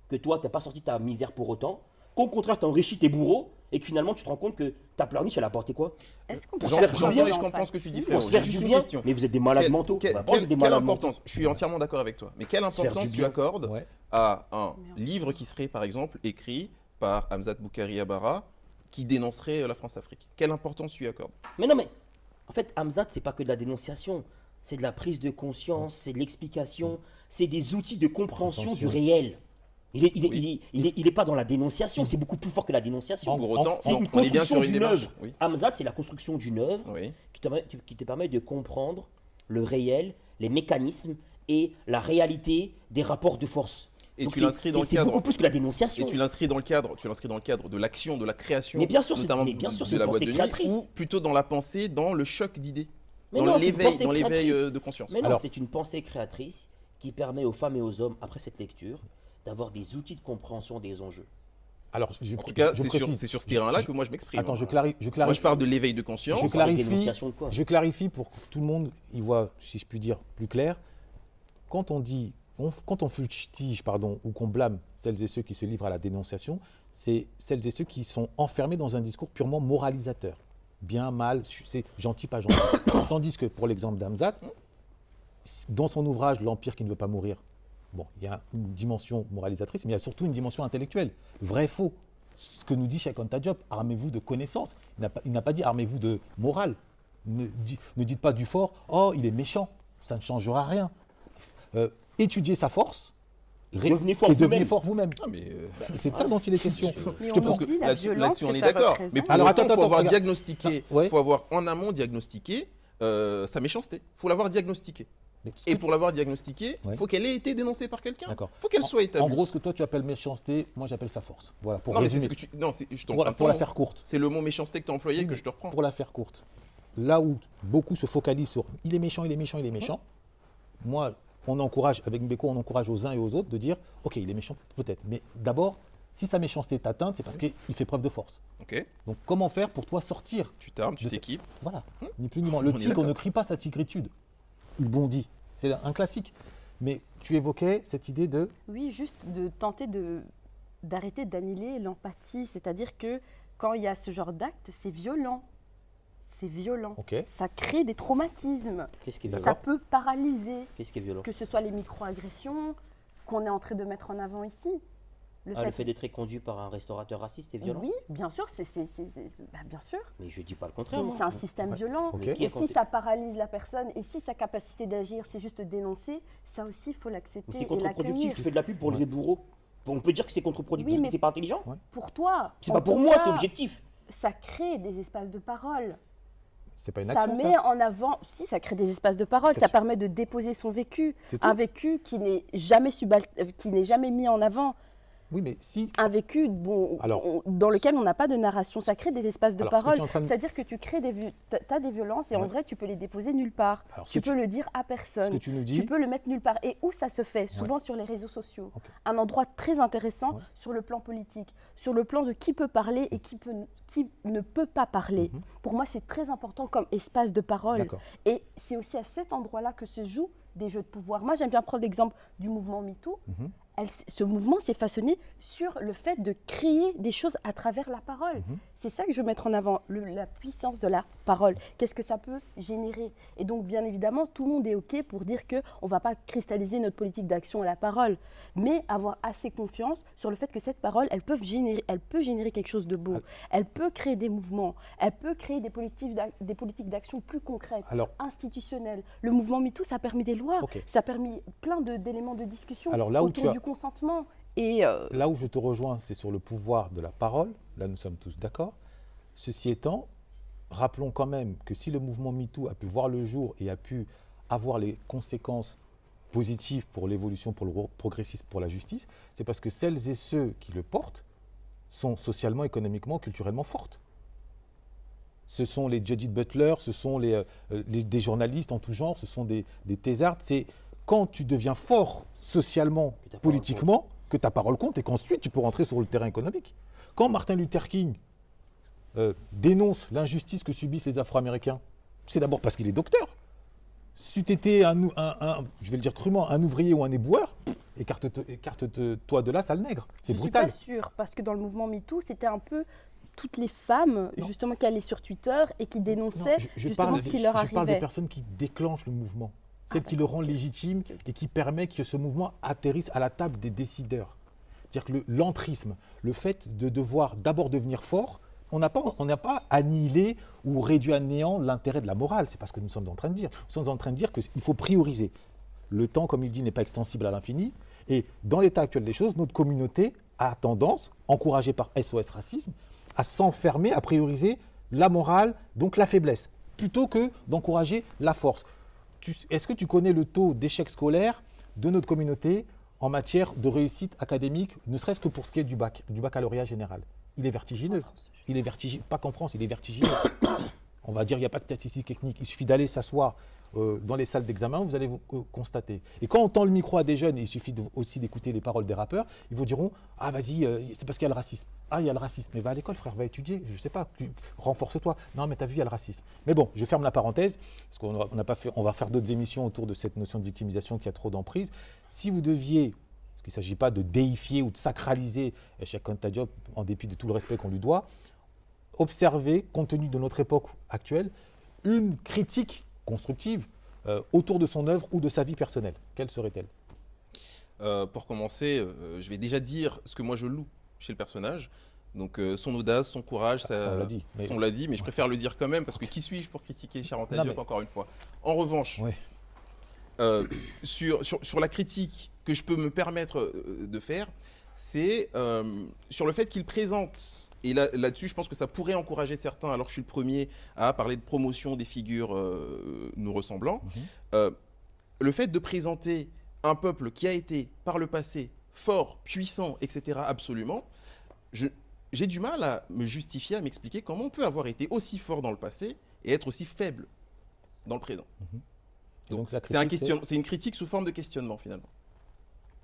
que toi t'as pas sorti ta misère pour autant, qu'au contraire, tu enrichis tes bourreaux et que finalement, tu te rends compte que ta pleurniche, elle a apporté quoi? Est-ce qu'on peut J'entends faire et du je comprends ce que tu dis, frérot. Pour se faire Juste du une bien. question. Mais vous êtes des malades mentaux. On va pas, vous êtes des Quelle malades mentaux. importance, je suis entièrement d'accord avec toi, mais quelle Se faire importance du tu bien. accordes Ouais. à un livre qui serait, par exemple, écrit par Hamzat Boukari Abara, qui dénoncerait la France-Afrique? Quelle importance tu y accordes? Mais non, mais en fait, Hamzat, c'est pas que de la dénonciation. C'est de la prise de conscience, c'est de l'explication, c'est des outils de compréhension du réel. Il est pas dans la dénonciation, c'est beaucoup plus fort que la dénonciation. Pour autant, C'est une on est bien sur construction une d'une démarche. œuvre. Oui. Hamzat, c'est la construction d'une œuvre Oui. qui te permet de comprendre le réel, les mécanismes et la réalité des rapports de force. Et Donc tu c'est- l'inscris dans le c'est cadre. beaucoup plus que la dénonciation. Et tu l'inscris dans le cadre, de l'action, de la création, Mais bien sûr, notamment mais bien sûr, de c'est la une boîte pensée de nuit, créatrice. ou plutôt dans la pensée, dans le choc d'idées, Mais dans non, c'est une l'éveil, pensée dans l'éveil créatrice. de conscience. Mais non, Alors- c'est une pensée créatrice qui permet aux femmes et aux hommes, après cette lecture, d'avoir des outils de compréhension des enjeux. Alors, En tout cas, je précise. c'est sur ce terrain-là que moi je m'exprime. Attends, je Moi, clarifie. je parle de l'éveil de conscience. Je On parle de clarifie. dénonciation de quoi? Je clarifie pour que tout le monde y voit, si je puis dire, plus clair. Quand on fustige, ou qu'on blâme celles et ceux qui se livrent à la dénonciation, c'est celles et ceux qui sont enfermés dans un discours purement moralisateur. Bien, mal, c'est gentil, pas gentil. Tandis que pour l'exemple d'Hamzat, dans son ouvrage L'Empire qui ne veut pas mourir, bon, il y a une dimension moralisatrice, mais il y a surtout une dimension intellectuelle. Vrai, faux. Ce que nous dit Cheikh Anta Diop, armez-vous de connaissances. Il n'a pas dit armez-vous de morale. Ne dites pas du fort, oh, il est méchant, ça ne changera rien. Étudiez sa force Devenez fort et devenez vous-même. fort vous-même. Ah, mais, C'est de ça dont il est question. Mais Je te on prends- oublie la là-dessus, violence on que est ça d'accord. représente. Mais pour Alors, autant, il attends, faut avoir regarde. diagnostiqué, Ah, ouais. faut avoir en amont diagnostiqué sa méchanceté. Il faut l'avoir diagnostiquée. Mais ce que Et tu- pour l'avoir diagnostiquée, il Ouais. faut qu'elle ait été dénoncée par quelqu'un. D'accord. Il faut qu'elle soit établie. En gros, ce que toi tu appelles méchanceté, moi j'appelle sa force. Voilà, pour non, mais c'est résumer. ce que tu. Non, je t'en Pour la faire courte. C'est le mot méchanceté que tu as employé que je te reprends. Pour la faire courte. Là où beaucoup se focalisent sur il est méchant, il est méchant, il est méchant. Moi, on encourage, avec Mbeko, on encourage aux uns et aux autres de dire ok, il est méchant peut-être. Mais d'abord, si sa méchanceté est atteinte, c'est parce qu'il fait preuve de force. Ok. Donc comment faire pour toi sortir? Tu t'armes, tu De ce- t'équipes. Voilà, ni plus ni moins. Le On est tigre d'accord. ne crie pas sa tigritude. Il bondit. C'est un classique. Mais tu évoquais cette idée de Oui, juste de tenter d'arrêter d'annihiler l'empathie. C'est-à-dire que quand il y a ce genre d'acte, c'est violent. C'est violent. ok, Ça crée des traumatismes. Qu'est-ce qui est Ça violent? peut paralyser. Qu'est-ce qui est violent? Que ce soit les micro-agressions qu'on est en train de mettre en avant ici. Le fait d'être conduit par un restaurateur raciste est violent? Oui, bien sûr, bien sûr. Mais je dis pas le C'est contraire. moi. c'est un système violent. Ok. Mais qui Et a si compté- ça paralyse la personne, et si sa capacité d'agir, c'est juste dénoncer, ça aussi, il faut l'accepter Mais c'est et contre-productif. l'accueillir. Tu fais de la pub pour les bourreaux. On peut dire que c'est contre-productif, Oui, que mais- c'est pas intelligent? Pour toi, C'est en pas pour tout moi, cas, c'est objectif. Ça crée des espaces de parole. c'est pas une Ça action met en avant, si ça crée des espaces de parole, C'est ça sûr. permet de déposer son vécu, C'est tout. un vécu qui n'est jamais mis en avant, Oui, mais si un vécu dans lequel on n'a pas de narration. Ça crée des espaces de Alors, ce que parole. tu es en train de- C'est-à-dire que tu crées as des violences et en Ouais. vrai tu peux les déposer nulle part. Alors, ce Tu que peux le dire à ce personne. que tu nous dis, Tu peux le mettre nulle part. Et où ça se fait? Souvent sur les réseaux sociaux. Ok. Un endroit très intéressant Ouais. sur le plan politique, sur le plan de qui peut parler et qui ne peut pas parler. Mhm. Pour moi, c'est très important comme espace de parole. d'accord. Et c'est aussi à cet endroit-là que se jouent des jeux de pouvoir. Moi, j'aime bien prendre l'exemple du mouvement MeToo. Mhm. Ce mouvement s'est façonné sur le fait de créer des choses à travers la parole. Mhm. C'est ça que je veux mettre en avant, la puissance de la parole. Qu'est-ce que ça peut générer? Et donc, bien évidemment, tout le monde est OK pour dire qu'on ne va pas cristalliser notre politique d'action à la parole, mais avoir assez confiance sur le fait que cette parole, elle peut générer quelque chose de beau. Elle peut créer des mouvements, elle peut créer des politiques d'action plus concrètes, Alors, institutionnelles. Le mouvement MeToo, ça a permis des lois, Ok. ça a permis plein d'éléments de discussion Alors, là où autour tu as- du consentement. Et là où je te rejoins, c'est sur le pouvoir de la parole. Là, nous sommes tous d'accord. Ceci étant, rappelons quand même que si le mouvement MeToo a pu voir le jour et a pu avoir les conséquences positives pour l'évolution, pour le progressisme, pour la justice, c'est parce que celles et ceux qui le portent sont socialement, économiquement, culturellement fortes. Ce sont les Judith Butler, ce sont des journalistes en tout genre, ce sont des thésards. C'est quand tu deviens fort socialement, Que ta parole politiquement, que ta parole compte et qu'ensuite tu peux rentrer sur le terrain économique. Quand Martin Luther King dénonce l'injustice que subissent les Afro-Américains, c'est d'abord parce qu'il est docteur. Si tu étais je vais le dire crûment, un ouvrier ou un éboueur, écarte-toi de là, sale nègre. C'est Je suis brutal. pas sûre, parce que dans le mouvement MeToo, c'était un peu toutes les femmes, Non. justement, qui allaient sur Twitter et qui dénonçaient Non, justement ce qui leur je parle des arrivait. personnes qui déclenchent le mouvement, celles qui le d'accord. rendent légitime Ok. et qui permet que ce mouvement atterrisse à la table des décideurs. C'est-à-dire que l'entrisme, le fait de devoir d'abord devenir fort, on n'a pas annihilé ou réduit à néant l'intérêt de la morale. C'est pas ce que nous sommes en train de dire. Nous sommes en train de dire qu'il faut prioriser. Le temps, comme il dit, n'est pas extensible à l'infini. Et dans l'état actuel des choses, notre communauté a tendance, encouragée par SOS Racisme, à s'enfermer, à prioriser la morale, donc la faiblesse, plutôt que d'encourager la force. Est-ce que tu connais le taux d'échec scolaire de notre communauté en matière de réussite académique, ne serait-ce que pour ce qui est du baccalauréat général? Il est vertigineux. Il est vertigineux, pas qu'en France, il est vertigineux. On va dire, il n'y a pas de statistiques techniques. Il suffit d'aller s'asseoir dans les salles d'examen, vous allez constater. Et quand on tend le micro à des jeunes, il suffit aussi d'écouter les paroles des rappeurs, ils vous diront « Ah, vas-y, c'est parce qu'il y a le racisme. Ah, il y a le racisme. Mais va à l'école, frère, va étudier. Je ne sais pas, renforce-toi. Non, mais tu as vu, il y a le racisme. » Mais bon, je ferme la parenthèse, parce qu'on va faire d'autres émissions autour de cette notion de victimisation qui a trop d'emprise. Si vous deviez, parce qu'il ne s'agit pas de déifier ou de sacraliser Cheikh Anta Diop, en dépit de tout le respect qu'on lui doit, observer, compte tenu de notre époque actuelle, une critique constructive autour de son œuvre ou de sa vie personnelle. Quelle serait-elle? Pour commencer, je vais déjà dire ce que moi je loue chez le personnage. Donc son audace, son courage, Ça, on l'a dit. Mais... on l'a dit, mais je préfère le dire quand même parce que qui suis-je pour critiquer Cheikh Anta Diop, encore une fois. En revanche, Ouais. sur la critique que je peux me permettre de faire, c'est sur le fait qu'il présente, et là-dessus je pense que ça pourrait encourager certains, alors je suis le premier à parler de promotion des figures nous ressemblant, le fait de présenter un peuple qui a été par le passé fort, puissant, etc. absolument, j'ai du mal à me justifier, à m'expliquer comment on peut avoir été aussi fort dans le passé et être aussi faible dans le présent. Donc, c'est une critique sous forme de questionnement finalement.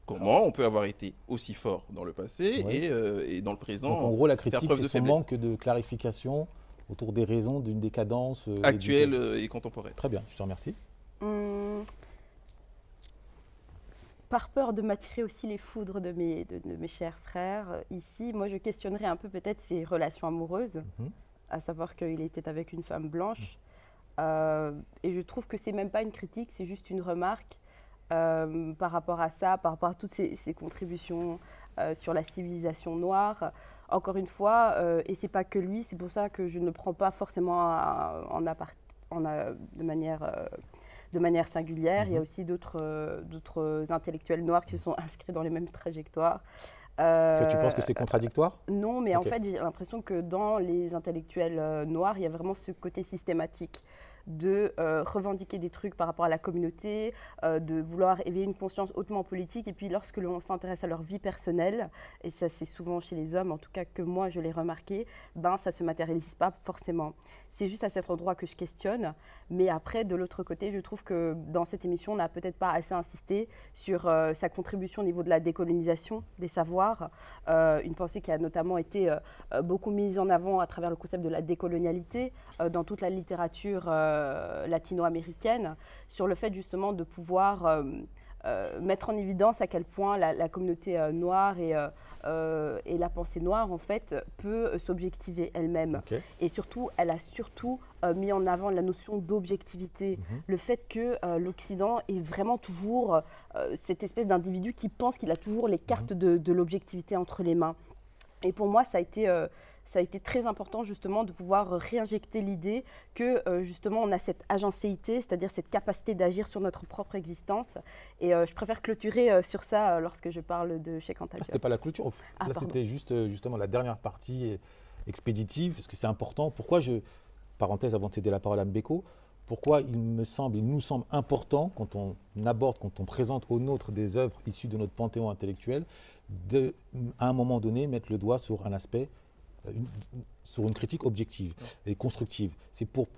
Comment on peut avoir été aussi fort dans le passé et dans le présent? Donc en gros, la critique, c'est son faiblesse. manque de clarification autour des raisons d'une décadence actuelle et contemporaine. Très bien, je te remercie. Par peur de m'attirer aussi les foudres de mes chers frères, ici, moi je questionnerais un peu peut-être ses relations amoureuses, à savoir qu'il était avec une femme blanche. Et je trouve que c'est même pas une critique, c'est juste une remarque par rapport à ça, par rapport à toutes ces contributions sur la civilisation noire. Encore une fois, et c'est pas que lui, c'est pour ça que je ne le prends pas forcément de manière singulière. Il y a aussi d'autres intellectuels noirs qui se sont inscrits dans les mêmes trajectoires. Tu penses que c'est contradictoire? Non, mais en fait, j'ai l'impression que dans les intellectuels noirs, il y a vraiment ce côté systématique de revendiquer des trucs par rapport à la communauté, de vouloir éveiller une conscience hautement politique. Et puis lorsque l'on s'intéresse à leur vie personnelle, et ça c'est souvent chez les hommes, en tout cas que moi je l'ai remarqué, ça ne se matérialise pas forcément. C'est juste à cet endroit que je questionne. Mais après, de l'autre côté, je trouve que dans cette émission, on n'a peut-être pas assez insisté sur sa contribution au niveau de la décolonisation des savoirs. Une pensée qui a notamment été beaucoup mise en avant à travers le concept de la décolonialité dans toute la littérature latino-américaine, sur le fait justement de pouvoir mettre en évidence à quel point la communauté noire et la pensée noire en fait peut s'objectiver elle-même. Et surtout, elle a surtout mis en avant la notion d'objectivité, le fait que l'Occident est vraiment toujours cette espèce d'individu qui pense qu'il a toujours les cartes de l'objectivité entre les mains. Et pour moi, ça a été très important justement de pouvoir réinjecter l'idée que justement on a cette agencéité, c'est-à-dire cette capacité d'agir sur notre propre existence. Et je préfère clôturer sur ça lorsque je parle de Cheikh Anta Diop. C'était pas la clôture, là c'était justement la dernière partie expéditive, parce que c'est important. Pourquoi parenthèse avant de céder la parole à Mbeko, pourquoi il nous semble important quand on présente aux nôtres des œuvres issues de notre panthéon intellectuel, à un moment donné mettre le doigt sur un aspect, sur une critique objective et constructive. C'est pour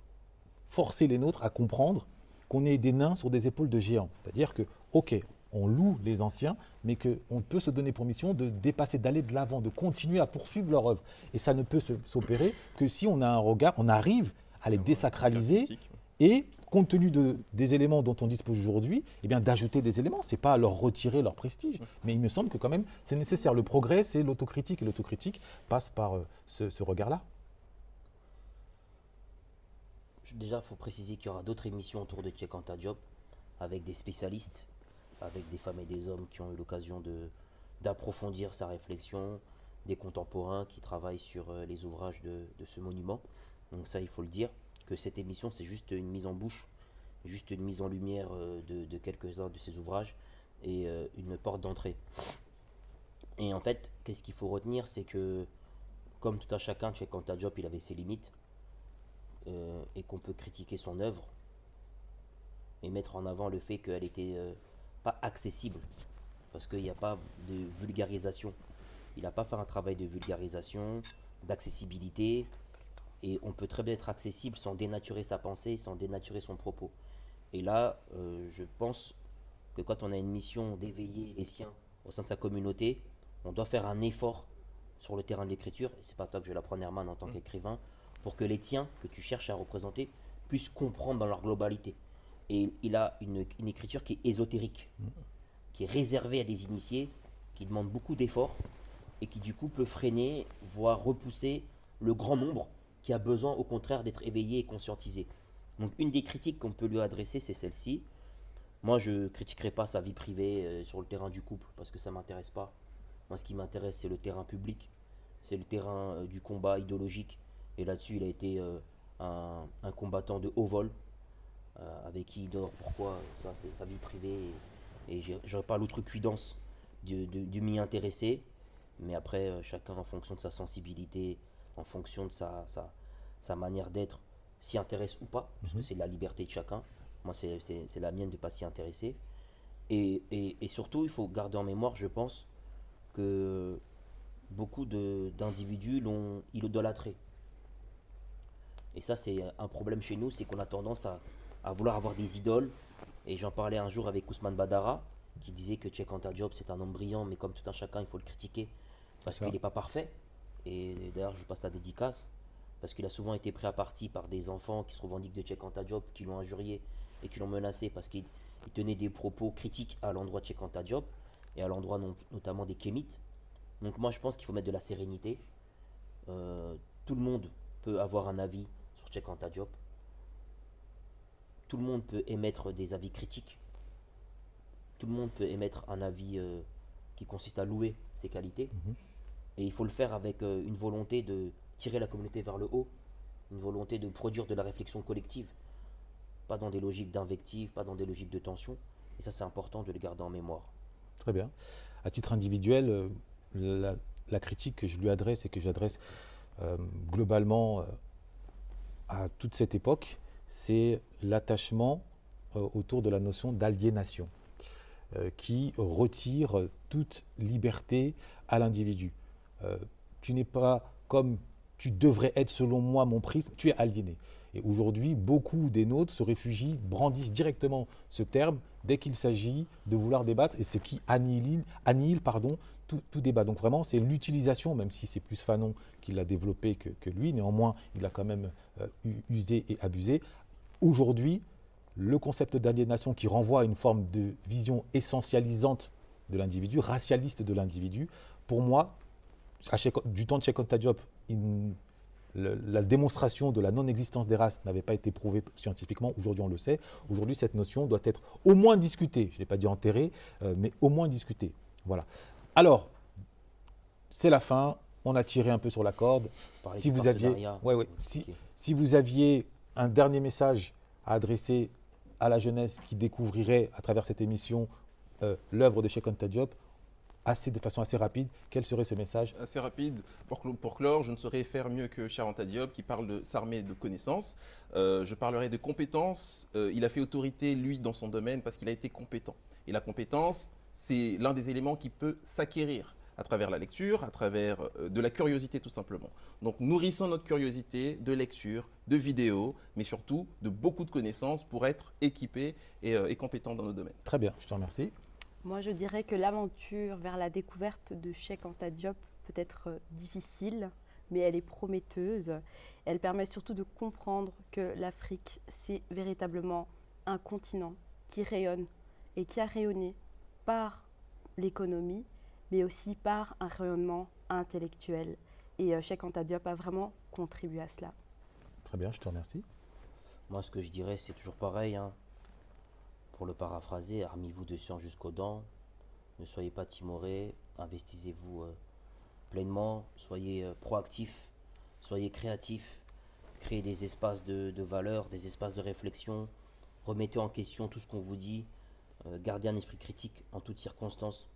forcer les nôtres à comprendre qu'on est des nains sur des épaules de géants. C'est-à-dire que, ok, on loue les anciens, mais qu'on peut se donner pour mission de dépasser, d'aller de l'avant, de continuer à poursuivre leur œuvre. Et ça ne peut s'opérer que si on a un regard, on arrive à les désacraliser et compte tenu des éléments dont on dispose aujourd'hui, eh bien d'ajouter des éléments. Ce n'est pas leur retirer leur prestige. Mais il me semble que quand même, c'est nécessaire. Le progrès, c'est l'autocritique. Et l'autocritique passe par ce regard-là. Déjà, il faut préciser qu'il y aura d'autres émissions autour de Cheikh Anta Diop avec des spécialistes, avec des femmes et des hommes qui ont eu l'occasion d'approfondir sa réflexion, des contemporains qui travaillent sur les ouvrages de ce monument. Donc ça, il faut le dire, que cette émission, c'est juste une mise en bouche, juste une mise en lumière de quelques-uns de ces ouvrages et une porte d'entrée. Et en fait, qu'est-ce qu'il faut retenir, c'est que, comme tout un chacun, Cheikh Anta Diop, il avait ses limites, et qu'on peut critiquer son œuvre et mettre en avant le fait qu'elle était pas accessible, parce qu'il n'y a pas de vulgarisation. Il n'a pas fait un travail de vulgarisation, d'accessibilité, et on peut très bien être accessible sans dénaturer sa pensée, sans dénaturer son propos. Et là, je pense que quand on a une mission d'éveiller les siens au sein de sa communauté, on doit faire un effort sur le terrain de l'écriture, et c'est pas toi que je vais la prendre, Herman, en tant qu'écrivain, pour que les tiens que tu cherches à représenter puissent comprendre dans leur globalité. Et il a une écriture qui est ésotérique, qui est réservée à des initiés, qui demande beaucoup d'efforts et qui du coup peut freiner, voire repousser le grand nombre qui a besoin au contraire d'être éveillé et conscientisé. Donc une des critiques qu'on peut lui adresser, c'est celle-ci. Moi, je ne critiquerai pas sa vie privée sur le terrain du couple parce que ça ne m'intéresse pas. Moi, ce qui m'intéresse, c'est le terrain public, c'est le terrain du combat idéologique. Et là-dessus, il a été un combattant de haut vol, avec qui il dort, pourquoi, ça c'est sa vie privée. Et j'aurais pas l'outrecuidance de m'y intéresser. Mais après, chacun en fonction de sa sensibilité, en fonction de sa manière d'être, s'y intéresse ou pas, parce que c'est la liberté de chacun. Moi, c'est la mienne de ne pas s'y intéresser. Et surtout, il faut garder en mémoire, je pense, que beaucoup d'individus l'ont idolâtré. Et ça, c'est un problème chez nous, c'est qu'on a tendance à vouloir avoir des idoles. Et j'en parlais un jour avec Ousmane Badara, qui disait que Cheikh Anta Diop, c'est un homme brillant, mais comme tout un chacun, il faut le critiquer, parce qu'il n'est pas parfait. Et d'ailleurs, je passe la dédicace, parce qu'il a souvent été pris à partie par des enfants qui se revendiquent de Cheikh Anta Diop, qui l'ont injurié et qui l'ont menacé, parce qu'il tenait des propos critiques à l'endroit de Cheikh Anta Diop, et à l'endroit notamment des Kémites. Donc moi, je pense qu'il faut mettre de la sérénité. Tout le monde peut avoir un avis sur Cheikh Anta Diop. Tout le monde peut émettre des avis critiques. Tout le monde peut émettre un avis qui consiste à louer ses qualités. Et il faut le faire avec une volonté de tirer la communauté vers le haut, une volonté de produire de la réflexion collective, pas dans des logiques d'invective, pas dans des logiques de tension. Et ça, c'est important de le garder en mémoire. Très bien. À titre individuel, la critique que je lui adresse et que j'adresse globalement à toute cette époque, c'est l'attachement autour de la notion d'aliénation qui retire toute liberté à l'individu. Tu n'es pas comme tu devrais être selon moi, mon prisme, tu es aliéné. Et aujourd'hui, beaucoup des nôtres se réfugient, brandissent directement ce terme dès qu'il s'agit de vouloir débattre, et ce qui annihile tout débat. Donc vraiment, c'est l'utilisation, même si c'est plus Fanon qui l'a développé que lui, néanmoins, il a quand même usé et abusé. Aujourd'hui, le concept d'aliénation qui renvoie à une forme de vision essentialisante de l'individu, racialiste de l'individu, pour moi, du temps de Cheikh Anta Diop, la démonstration de la non-existence des races n'avait pas été prouvée scientifiquement. Aujourd'hui, on le sait. Aujourd'hui, cette notion doit être au moins discutée. Je n'ai pas dit enterrée, mais au moins discutée. Voilà. Alors, c'est la fin. On a tiré un peu sur la corde. Si vous aviez un dernier message à adresser à la jeunesse qui découvrirait à travers cette émission l'œuvre de Cheikh Anta Diop, de façon assez rapide, quel serait ce message? Assez rapide. Pour clore, je ne saurais faire mieux que Cheikh Anta Diop qui parle de s'armer de connaissances. Je parlerai de compétences. Il a fait autorité, lui, dans son domaine parce qu'il a été compétent. Et la compétence, c'est l'un des éléments qui peut s'acquérir à travers la lecture, à travers de la curiosité tout simplement. Donc nourrissons notre curiosité de lecture, de vidéos, mais surtout de beaucoup de connaissances pour être équipés et compétents dans nos domaines. Très bien, je te remercie. Moi, je dirais que l'aventure vers la découverte de Cheikh Anta Diop peut être difficile, mais elle est prometteuse. Elle permet surtout de comprendre que l'Afrique, c'est véritablement un continent qui rayonne et qui a rayonné par l'économie, mais aussi par un rayonnement intellectuel. Et Cheikh Anta Diop a vraiment contribué à cela. Très bien, je te remercie. Moi, ce que je dirais, c'est toujours pareil, hein. Pour le paraphraser, armez-vous de science jusqu'aux dents. Ne soyez pas timorés. Investissez-vous pleinement. Soyez proactifs. Soyez créatifs. Créez des espaces de valeur, des espaces de réflexion. Remettez en question tout ce qu'on vous dit. Gardez un esprit critique en toutes circonstances.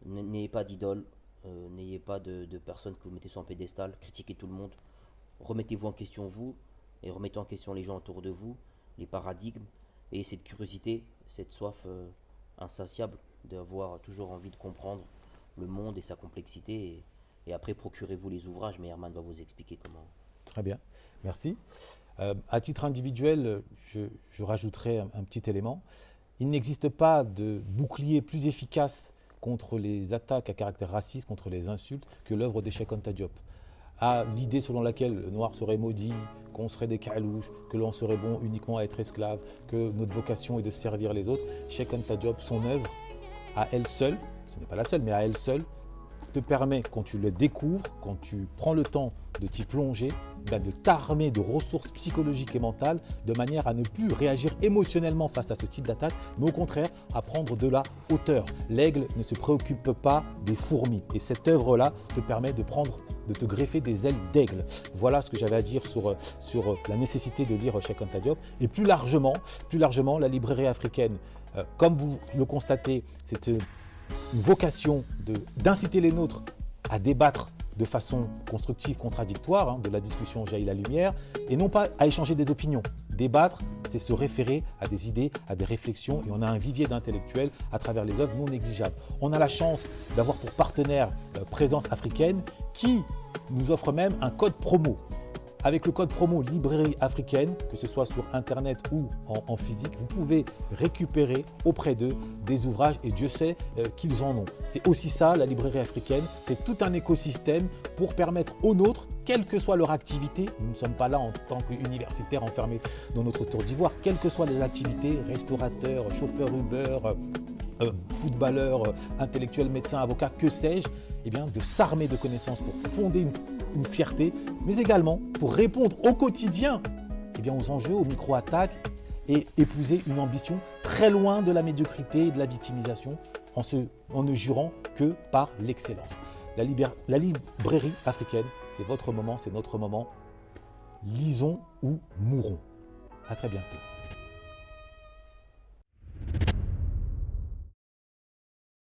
N'ayez pas d'idole. N'ayez pas de personnes que vous mettez sur un pédestal. Critiquez tout le monde. Remettez-vous en question vous. Et remettez en question les gens autour de vous. Les paradigmes. Et cette curiosité, cette soif insatiable d'avoir toujours envie de comprendre le monde et sa complexité. Et après, procurez-vous les ouvrages, mais Herman va vous expliquer comment. Très bien, merci. À titre individuel, je rajouterai un petit élément. Il n'existe pas de bouclier plus efficace contre les attaques à caractère raciste, contre les insultes, que l'œuvre de Cheikh Anta Diop. À l'idée selon laquelle le noir serait maudit, qu'on serait des calouches, que l'on serait bon uniquement à être esclave, que notre vocation est de servir les autres, Cheikh Anta Diop, son œuvre, à elle seule, ce n'est pas la seule, mais à elle seule, te permet, quand tu le découvres, quand tu prends le temps de t'y plonger, de t'armer de ressources psychologiques et mentales de manière à ne plus réagir émotionnellement face à ce type d'attaque, mais au contraire à prendre de la hauteur. L'aigle ne se préoccupe pas des fourmis et cette œuvre-là te permet de te greffer des ailes d'aigle. Voilà ce que j'avais à dire sur la nécessité de lire Cheikh Anta Diop. Et plus largement, la librairie africaine, comme vous le constatez, c'est une vocation d'inciter les nôtres à débattre de façon constructive, contradictoire, hein, de la discussion jaillit la lumière, et non pas à échanger des opinions. Débattre, c'est se référer à des idées, à des réflexions, et on a un vivier d'intellectuels à travers les œuvres non négligeables. On a la chance d'avoir pour partenaire Présence africaine, qui nous offre même un code promo. Avec le code promo Librairie africaine, que ce soit sur internet ou en physique, vous pouvez récupérer auprès d'eux des ouvrages et Dieu sait qu'ils en ont. C'est aussi ça la librairie africaine, c'est tout un écosystème pour permettre aux nôtres, quelle que soit leur activité, nous ne sommes pas là en tant qu'universitaires enfermés dans notre tour d'ivoire, quelles que soient les activités, restaurateurs, chauffeurs Uber, footballeurs, intellectuels, médecins, avocats, que sais-je, eh bien, de s'armer de connaissances pour fonder une fierté, mais également pour répondre au quotidien aux enjeux, aux micro-attaques et épouser une ambition très loin de la médiocrité et de la victimisation en ne jurant que par l'excellence. La librairie africaine, c'est votre moment, c'est notre moment. Lisons ou mourons. À très bientôt.